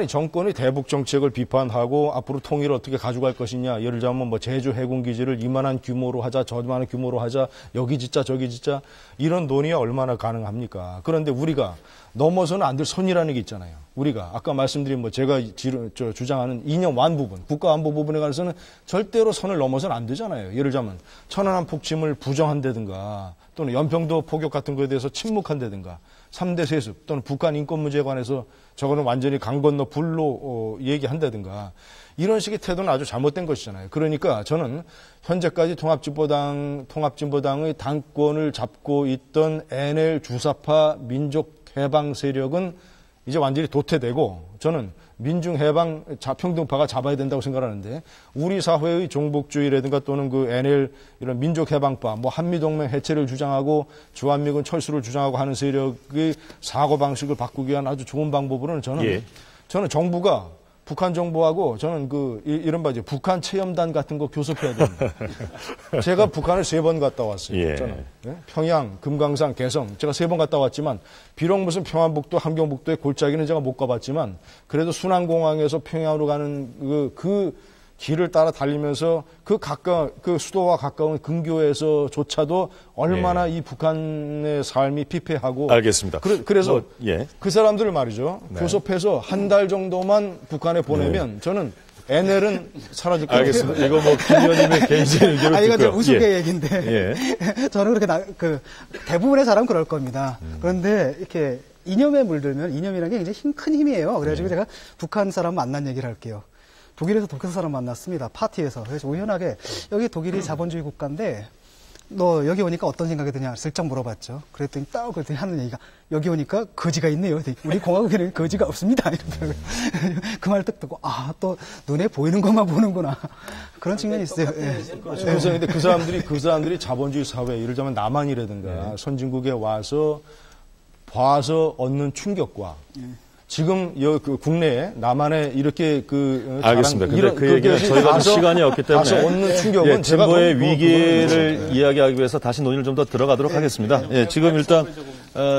정권이 대북 정책을 비판하고 앞으로 통일을 어떻게 가져갈 것이냐. 예를 들자면 뭐 제주 해군기지를 이만한 규모로 하자, 저만한 규모로 하자, 여기 짓자, 저기 짓자. 이런 논의가 얼마나 가능합니까? 그런데 우리가 넘어서는 안 될 선이라는 게 있잖아요. 우리가 아까 말씀드린 제가 주장하는 이념 완 부분, 국가 안보 부분에 관해서는 절대로 선을 넘어서는 안 되잖아요. 예를 들자면 천안함 폭침을 부정한다든가 또는 연평도 포격 같은 거에 대해서 침묵한다든가 3대 세습 또는 북한 인권 문제에 관해서 저거는 완전히 강 건너 불로 얘기한다든가 이런 식의 태도는 아주 잘못된 것이잖아요. 그러니까 저는 현재까지 통합진보당의 당권을 잡고 있던 NL 주사파 민족해방 세력은 이제 완전히 도태되고 저는 민중해방 평등파가 잡아야 된다고 생각하는데 우리 사회의 종북주의라든가 또는 그 NL 이런 민족해방파 한미동맹 해체를 주장하고 주한미군 철수를 주장하고 하는 세력의 사고방식을 바꾸기 위한 아주 좋은 방법으로는 저는 정부가 북한 정부하고 저는 이른바 북한 체험단 같은 거 교섭해야 됩니다. 제가 북한을 3번 갔다 왔어요. 저는. 평양, 금강산, 개성 제가 3번 갔다 왔지만 비록 무슨 평안북도, 함경북도의 골짜기는 제가 못 가봤지만 그래도 순안공항에서 평양으로 가는 그 길을 따라 달리면서 그 수도와 가까운 근교에서조차도 얼마나 이 북한의 삶이 피폐하고. 알겠습니다. 그래서 그 사람들을 말이죠. 교섭해서 한 달 정도만 북한에 보내면 저는 NL은 사라질 거예요. 알겠습니다. 이거 김 의원님의 개인적인 의견을 듣고요. 이건 우스개 얘기인데. 저는 그렇게 대부분의 사람은 그럴 겁니다. 그런데 이렇게 이념에 물들면 이념이라는 게 굉장히 큰 힘이에요. 그래가지고 제가 북한 사람 만난 얘기를 할게요. 독일에서 독일 사람 만났습니다. 파티에서. 그래서 우연하게 여기 독일이 자본주의 국가인데 너 여기 오니까 어떤 생각이 드냐 슬쩍 물어봤죠. 그랬더니 딱 그랬더니 하는 얘기가 여기 오니까 거지가 있네요. 우리 공화국에는 거지가 없습니다. 이러더라고요. 그 말 딱 듣고 또 눈에 보이는 것만 보는구나. 그런 측면이 있어요. 그래서 근데 그 사람들이 자본주의 사회, 예를 들면 남한이라든가 선진국에 와서 봐서 얻는 충격과 지금 국내에 남한에 이렇게 알겠습니다. 근데 그 얘기는 저희가 시간이 없기 때문에 얻는 충격은 진보의 위기를 이야기하기 위해서 다시 논의를 좀 더 들어가도록 하겠습니다. 지금 일단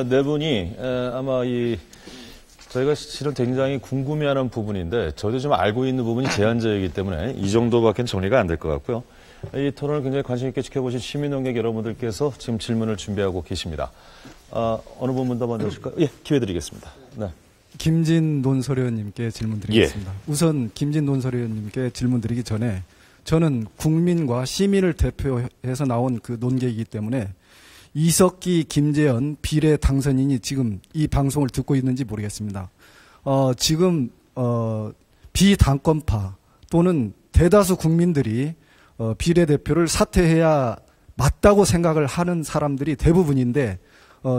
네 분이 아마 저희가 실은 굉장히 궁금해하는 부분인데 저도 좀 알고 있는 부분이 제한적이기 때문에 이 정도밖에 정리가 안 될 것 같고요. 이 토론을 굉장히 관심 있게 지켜보신 시민논객 여러분들께서 지금 질문을 준비하고 계십니다. 어느 부분부터 먼저 하실까요? 기회 드리겠습니다. 네. 김진 논설위원님께 질문 드리겠습니다. 우선 김진 논설위원님께 질문 드리기 전에 저는 국민과 시민을 대표해서 나온 그 논객이기 때문에 이석기, 김재현 비례 당선인이 지금 이 방송을 듣고 있는지 모르겠습니다. 지금 비당권파 또는 대다수 국민들이 비례대표를 사퇴해야 맞다고 생각을 하는 사람들이 대부분인데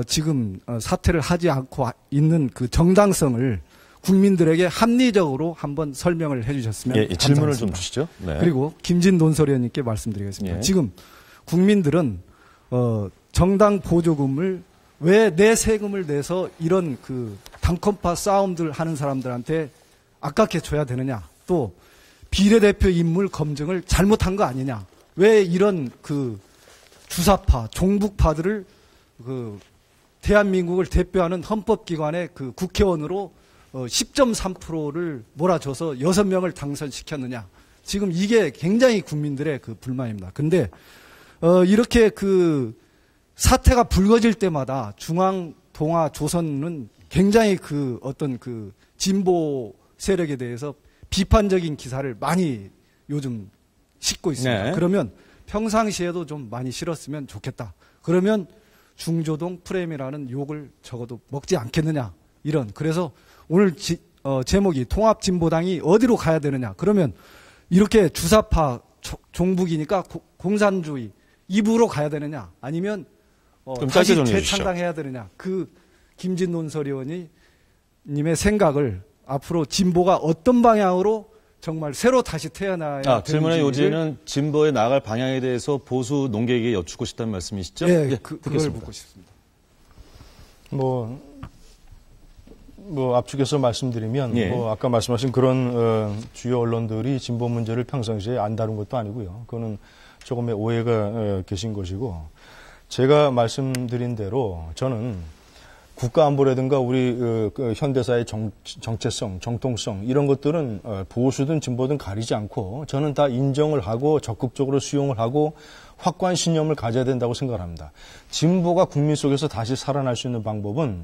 지금 사퇴를 하지 않고 있는 그 정당성을 국민들에게 합리적으로 한번 설명을 해주셨으면 감사하겠습니다. 질문을 좀 주시죠. 네. 그리고 김진 논설위원님께 말씀드리겠습니다. 지금 국민들은 정당 보조금을 왜 내 세금을 내서 이런 그 당권파 싸움들 하는 사람들한테 아깝게 줘야 되느냐, 또 비례대표 인물 검증을 잘못한 거 아니냐, 왜 이런 그 주사파, 종북파들을 대한민국을 대표하는 헌법기관의 그 국회의원으로 10.3%를 몰아줘서 6명을 당선시켰느냐. 지금 이게 굉장히 국민들의 그 불만입니다. 근데 이렇게 그 사태가 불거질 때마다 중앙, 동아, 조선은 굉장히 그 어떤 그 진보 세력에 대해서 비판적인 기사를 많이 요즘 싣고 있습니다. 네. 그러면 평상시에도 좀 많이 실었으면 좋겠다. 그러면 중조동 프레임이라는 욕을 적어도 먹지 않겠느냐. 그래서 오늘 제목이 통합진보당이 어디로 가야 되느냐. 그러면 이렇게 주사파 종북이니까 공산주의 이부로 가야 되느냐. 아니면 다시 재창당해야 되느냐. 김진 논설위원님의 생각을 앞으로 진보가 어떤 방향으로 정말 새로 다시 태어나야 되는지. 질문의 요지는 진보에 나아갈 방향에 대해서 보수 논객에게 여쭙고 싶다는 말씀이시죠? 네, 그걸 묻고 싶습니다. 압축해서 말씀드리면, 아까 말씀하신 그런 주요 언론들이 진보 문제를 평상시에 안 다룬 것도 아니고요. 그거는 조금의 오해가 계신 것이고, 제가 말씀드린 대로 저는 국가안보라든가 우리 현대사의 정체성, 정통성 이런 것들은 보수든 진보든 가리지 않고 저는 다 인정을 하고 적극적으로 수용을 하고 확고한 신념을 가져야 된다고 생각합니다. 진보가 국민 속에서 다시 살아날 수 있는 방법은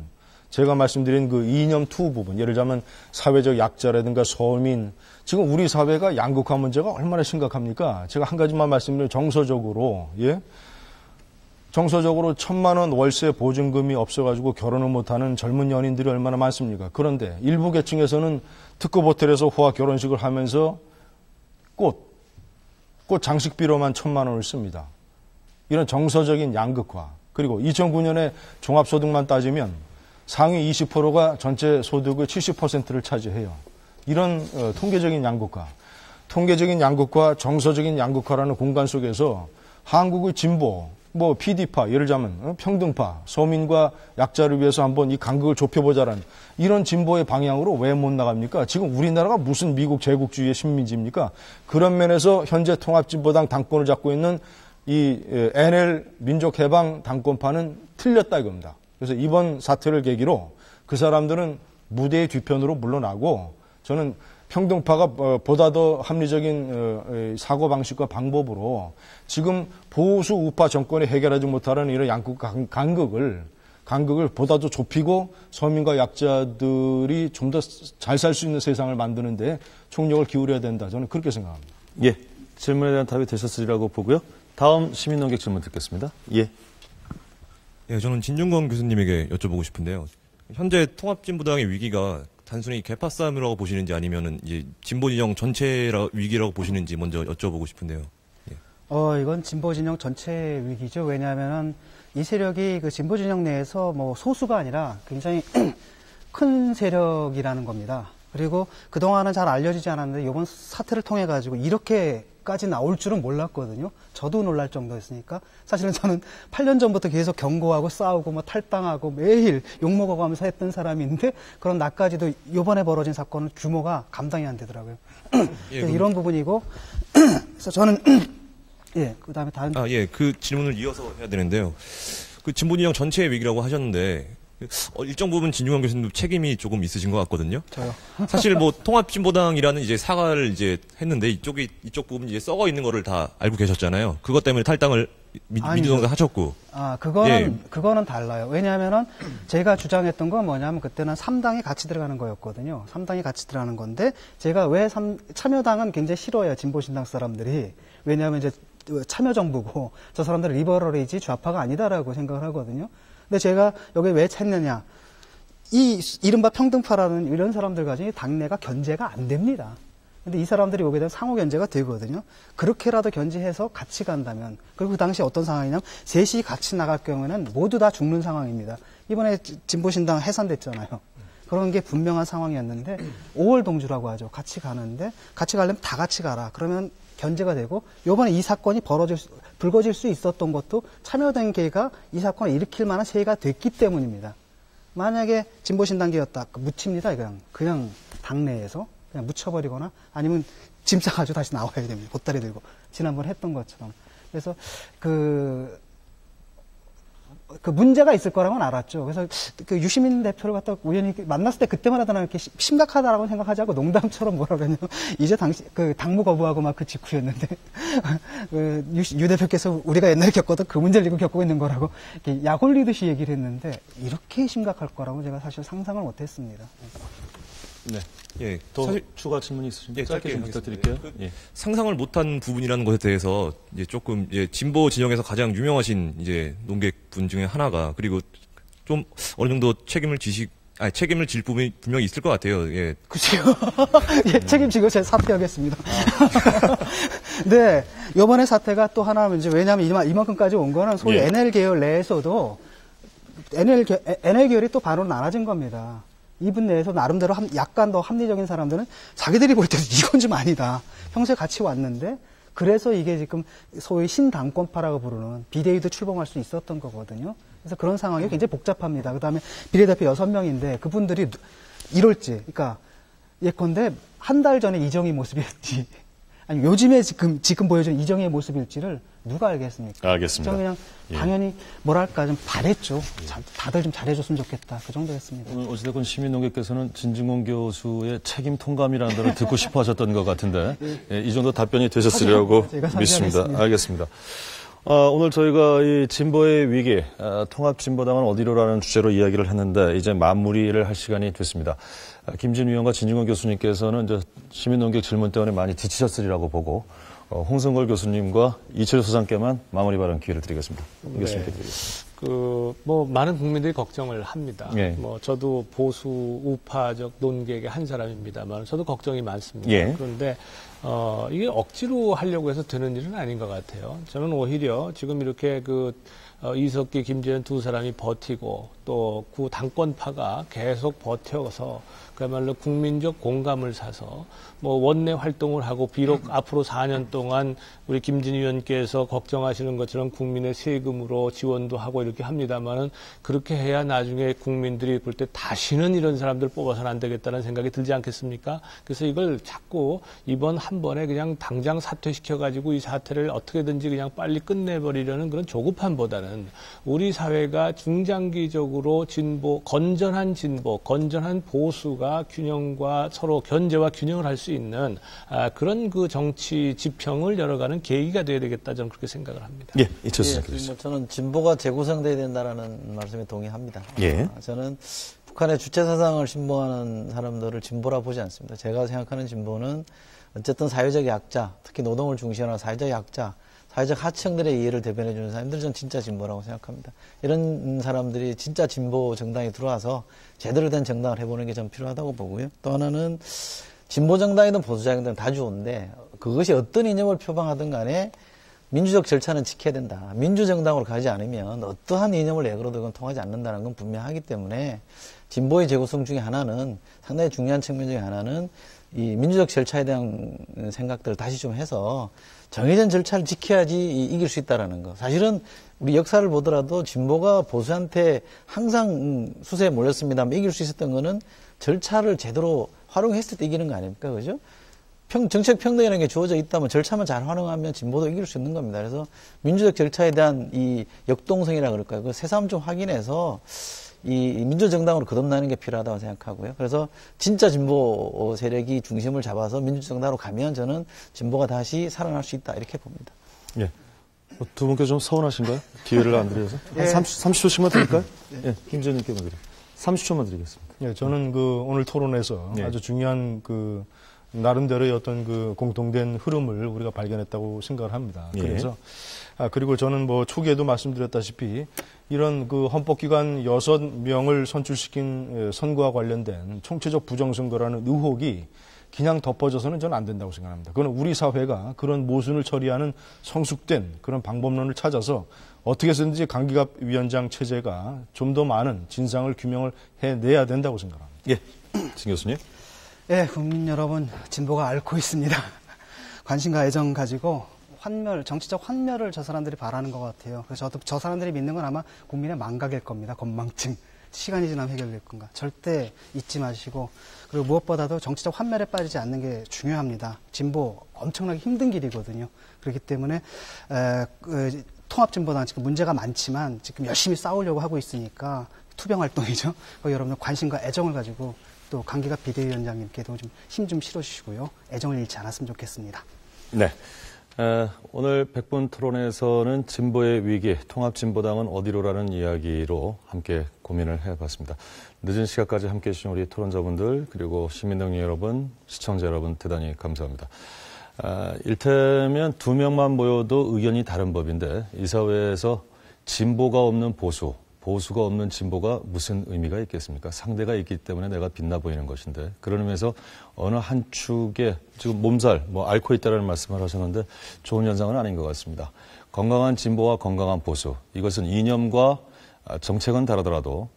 제가 말씀드린 그 이념 투 부분, 예를 들자면 사회적 약자라든가 서민, 지금 우리 사회가 양극화 문제가 얼마나 심각합니까? 제가 한 가지만 말씀드리면 정서적으로 1,000만 원 월세 보증금이 없어가지고 결혼을 못하는 젊은 연인들이 얼마나 많습니까? 그런데 일부 계층에서는 특급 호텔에서 호화 결혼식을 하면서 꽃 장식비로만 1,000만 원을 씁니다. 이런 정서적인 양극화. 그리고 2009년에 종합소득만 따지면 상위 20%가 전체 소득의 70%를 차지해요. 이런 통계적인 양극화, 정서적인 양극화라는 공간 속에서 한국의 진보, PD파, 예를 들자면 평등파, 서민과 약자를 위해서 한번 이 간극을 좁혀보자라는 이런 진보의 방향으로 왜 못 나갑니까? 지금 우리나라가 무슨 미국 제국주의의 식민지입니까? 그런 면에서 현재 통합진보당 당권을 잡고 있는 이 NL 민족해방 당권파는 틀렸다 이겁니다. 그래서 이번 사태를 계기로 그 사람들은 무대의 뒤편으로 물러나고 저는 평등파가 보다 더 합리적인 사고방식과 방법으로 지금 보수 우파 정권이 해결하지 못하는 이런 양극 간극을 보다 더 좁히고 서민과 약자들이 좀 더 잘 살 수 있는 세상을 만드는데 총력을 기울여야 된다. 저는 그렇게 생각합니다. 질문에 대한 답이 되셨으리라고 보고요. 다음 시민논객 질문 듣겠습니다. 저는 진중권 교수님에게 여쭤보고 싶은데요. 현재 통합진보당의 위기가 단순히 계파 싸움이라고 보시는지 아니면은 이제 진보 진영 전체 위기라고 보시는지 먼저 여쭤보고 싶은데요. 이건 진보 진영 전체 위기죠. 왜냐하면 이 세력이 그 진보 진영 내에서 뭐 소수가 아니라 굉장히 큰 세력이라는 겁니다. 그리고 그동안은 잘 알려지지 않았는데 이번 사태를 통해 가지고 이렇게까지 나올 줄은 몰랐거든요. 저도 놀랄 정도였으니까. 사실은 저는 8년 전부터 계속 경고하고 싸우고 뭐 탈당하고 매일 욕먹어가면서 했던 사람인데 그런 나까지도 이번에 벌어진 사건은 규모가 감당이 안 되더라고요. 예, 이런 부분이고 그래서 저는 예, 그다음에 다른 그 질문을 이어서 해야 되는데요. 그 진보 진영 전체의 위기라고 하셨는데 일정 부분 진중권 교수님도 책임이 조금 있으신 것 같거든요. 저요. 사실 뭐 통합진보당이라는 이제 사과를 이제 했는데 이쪽 부분 이제 썩어 있는 거를 다 알고 계셨잖아요. 그것 때문에 탈당을 민주당도 하셨고. 그거는 달라요. 왜냐하면은 제가 주장했던 건 뭐냐면 그때는 3당이 같이 들어가는 거였거든요. 3당이 같이 들어가는 건데 제가 왜 참여당은 굉장히 싫어해요. 진보신당 사람들이. 왜냐하면 이제 참여정부고 저 사람들은 리버럴이지 좌파가 아니다라고 생각을 하거든요. 근데 제가 여기 왜 찾느냐. 이 이른바 평등파라는 이런 사람들 가지고 당내가 견제가 안 됩니다. 근데 이 사람들이 오게 되면 상호 견제가 되거든요. 그렇게라도 견제해서 같이 간다면, 그리고 그 당시 어떤 상황이냐면 셋이 같이 나갈 경우에는 모두 다 죽는 상황입니다. 이번에 진보신당 해산됐잖아요. 그런 게 분명한 상황이었는데 5월 동주라고 하죠. 같이 가는데 같이 가려면 다 같이 가라. 그러면 견제가 되고 요번에 이 사건이 불거질 수 있었던 것도 참여당계가 이 사건을 일으킬 만한 세가 됐기 때문입니다. 만약에 진보신당계였다. 묻힙니다. 그냥 당내에서 그냥 묻혀버리거나 아니면 짐 싸가지고 다시 나와야 됩니다. 보따리 들고. 지난번 했던 것처럼. 그래서 그 문제가 있을 거라고는 알았죠. 그래서 그 유시민 대표를 갖다 우연히 만났을 때 그때마다 나는 이렇게 심각하다라고 생각하지 않고 농담처럼 뭐라 그러냐면 이제 당무 거부하고 막 그 직후였는데 유 대표께서 우리가 옛날에 겪었던 그 문제를 지금 겪고 있는 거라고 이렇게 약 올리듯이 얘기를 했는데 이렇게 심각할 거라고 제가 사실 상상을 못했습니다. 네. 예. 더 추가 질문이 있으신가요? 짧게 좀 부탁드릴게요. 상상을 못한 부분이라는 것에 대해서 이제 조금 진보 진영에서 가장 유명하신 이제 논객분 중에 하나가 그리고 좀 어느 정도 책임을 질 부분이 분명히 있을 것 같아요. 예. 그죠. 예, 책임지고 제가 사퇴하겠습니다. 네. 요번에 사태가 또 하나는 이제 왜냐하면 이만큼까지 온 거는 소위 NL 계열 내에서도 NL 계열이 또 반으로 나눠진 겁니다. 이분 내에서 나름대로 약간 더 합리적인 사람들은 자기들이 볼 때도 이건 좀 아니다. 평소에 같이 왔는데 그래서 이게 지금 소위 신당권파라고 부르는 비대위도 출범할 수 있었던 거거든요. 그래서 그런 상황이 굉장히 복잡합니다. 그다음에 비례대표 6명인데 그분들이 이럴지, 그러니까 예컨대 한 달 전에 이정희 모습이었지, 아니 요즘에 지금 보여준 이정희의 모습일지를 누가 알겠습니까? 알겠습니다. 저는 그냥 당연히 뭐랄까 좀 바랬죠. 다들 좀 잘해줬으면 좋겠다. 그 정도였습니다. 오늘 어찌됐건 시민농객께서는 진중권 교수의 책임 통감이라는 단어를 듣고 싶어 하셨던 것 같은데 이 정도 답변이 되셨으리라고 믿습니다. 알겠습니다. 오늘 저희가 이 진보의 위기, 통합진보당은 어디로라는 주제로 이야기를 했는데 이제 마무리를 할 시간이 됐습니다. 김진 위원과 진중권 교수님께서는 이제 시민논객 질문 때문에 많이 지치셨으리라고 보고 홍성걸 교수님과 이철 소장께만 마무리 발언 기회를 드리겠습니다. 교수님께 드리겠습니다. 많은 국민들이 걱정을 합니다. 예. 저도 보수 우파적 논객의 한 사람입니다만 저도 걱정이 많습니다. 예. 그런데 이게 억지로 하려고 해서 되는 일은 아닌 것 같아요. 저는 오히려 지금 이렇게 이석기, 김재현 두 사람이 버티고 또 구 당권파가 계속 버텨서 그야말로 국민적 공감을 사서 원내 활동을 하고 비록 앞으로 4년 동안 우리 김진 의원께서 걱정하시는 것처럼 국민의 세금으로 지원도 하고 이렇게 합니다만은 그렇게 해야 나중에 국민들이 볼 때 다시는 이런 사람들 뽑아서는 안 되겠다는 생각이 들지 않겠습니까? 그래서 이걸 자꾸 이번 한 번에 그냥 당장 사퇴시켜가지고 이 사태를 어떻게든지 그냥 빨리 끝내버리려는 그런 조급함보다는 우리 사회가 중장기적으로 건전한 보수가 균형과 서로 견제와 균형을 할 수 있는 그런 정치 지평을 열어가는 계기가 되어야 되겠다 저는 그렇게 생각을 합니다. 예, 이철수 교수. 저는 진보가 재구성돼야 된다라는 말씀에 동의합니다. 예. 저는 북한의 주체 사상을 신봉하는 사람들을 진보라 보지 않습니다. 제가 생각하는 진보는 어쨌든 사회적 약자, 특히 노동을 중시하는 사회적 약자, 사회적 하층들의 이해를 대변해 주는 사람들 저는 진짜 진보라고 생각합니다. 이런 사람들이 진짜 진보 정당에 들어와서 제대로 된 정당을 해보는 게 좀 필요하다고 보고요. 또 하나는 진보 정당이든 보수 정당이든 다 좋은데 그것이 어떤 이념을 표방하든 간에 민주적 절차는 지켜야 된다. 민주정당으로 가지 않으면 어떠한 이념을 내걸어도 그건 통하지 않는다는 건 분명하기 때문에 진보의 재구성 중에 하나는 상당히 중요한 측면 중에 하나는 이 민주적 절차에 대한 생각들을 다시 좀 해서 정해진 절차를 지켜야지 이길 수 있다라는 거. 사실은 우리 역사를 보더라도 진보가 보수한테 항상 수세에 몰렸습니다만 이길 수 있었던 거는 절차를 제대로 활용했을 때 이기는 거 아닙니까? 그죠? 정책 평등이라는 게 주어져 있다면 절차만 잘 활용하면 진보도 이길 수 있는 겁니다. 그래서 민주적 절차에 대한 이 역동성이라 그럴까요? 그 새삼 좀 확인해서 이 민주정당으로 거듭나는 게 필요하다고 생각하고요. 그래서 진짜 진보 세력이 중심을 잡아서 민주정당으로 가면 저는 진보가 다시 살아날 수 있다 이렇게 봅니다. 예. 두 분께 좀 서운하신가요? 기회를 안 드려서? 한 30초씩만 드릴까요? 예, 김재현님께만 드릴게요. 30초만 드리겠습니다. 예, 저는 오늘 토론에서 아주 중요한 나름대로의 어떤 공통된 흐름을 우리가 발견했다고 생각을 합니다. 예. 그래서, 그리고 저는 초기에도 말씀드렸다시피 이런 헌법기관 6명을 선출시킨 선거와 관련된 총체적 부정선거라는 의혹이 그냥 덮어져서는 저는 안 된다고 생각합니다. 그건 우리 사회가 그런 모순을 처리하는 성숙된 그런 방법론을 찾아서 어떻게 해서든지 강기갑 위원장 체제가 좀 더 많은 진상을 규명을 해내야 된다고 생각합니다. 예, 진 교수님. 예, 국민 여러분, 진보가 앓고 있습니다. 관심과 애정 가지고 정치적 환멸을 저 사람들이 바라는 것 같아요. 그래서 저도 저 사람들이 믿는 건 아마 국민의 망각일 겁니다. 건망증. 시간이 지나면 해결될 건가. 절대 잊지 마시고, 그리고 무엇보다도 정치적 환멸에 빠지지 않는 게 중요합니다. 진보 엄청나게 힘든 길이거든요. 그렇기 때문에 통합진보당 지금 문제가 많지만 지금 열심히 싸우려고 하고 있으니까 투병활동이죠. 여러분들 관심과 애정을 가지고 또 강기갑 비대위원장님께도 좀 힘 좀 실어주시고요. 애정을 잃지 않았으면 좋겠습니다. 네. 오늘 100분 토론에서는 진보의 위기, 통합진보당은 어디로라는 이야기로 함께 고민을 해봤습니다. 늦은 시간까지 함께해 주신 우리 토론자분들 그리고 시민동료 여러분, 시청자 여러분 대단히 감사합니다. 일테면 2명만 모여도 의견이 다른 법인데 이 사회에서 진보가 없는 보수, 보수가 없는 진보가 무슨 의미가 있겠습니까? 상대가 있기 때문에 내가 빛나 보이는 것인데 그런 의미에서 어느 한 축에 지금 몸살, 앓고 있다는 말씀을 하셨는데 좋은 현상은 아닌 것 같습니다. 건강한 진보와 건강한 보수, 이것은 이념과 정책은 다르더라도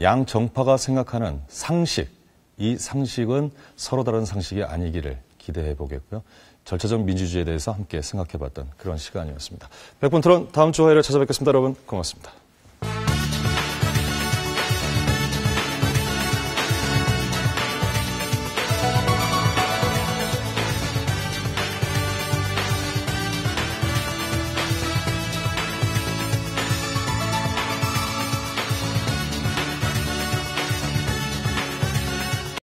양 정파가 생각하는 상식, 이 상식은 서로 다른 상식이 아니기를 기대해 보겠고요. 절차적 민주주의에 대해서 함께 생각해 봤던 그런 시간이었습니다. 100분 토론 다음 주 화요일에 찾아뵙겠습니다. 여러분 고맙습니다.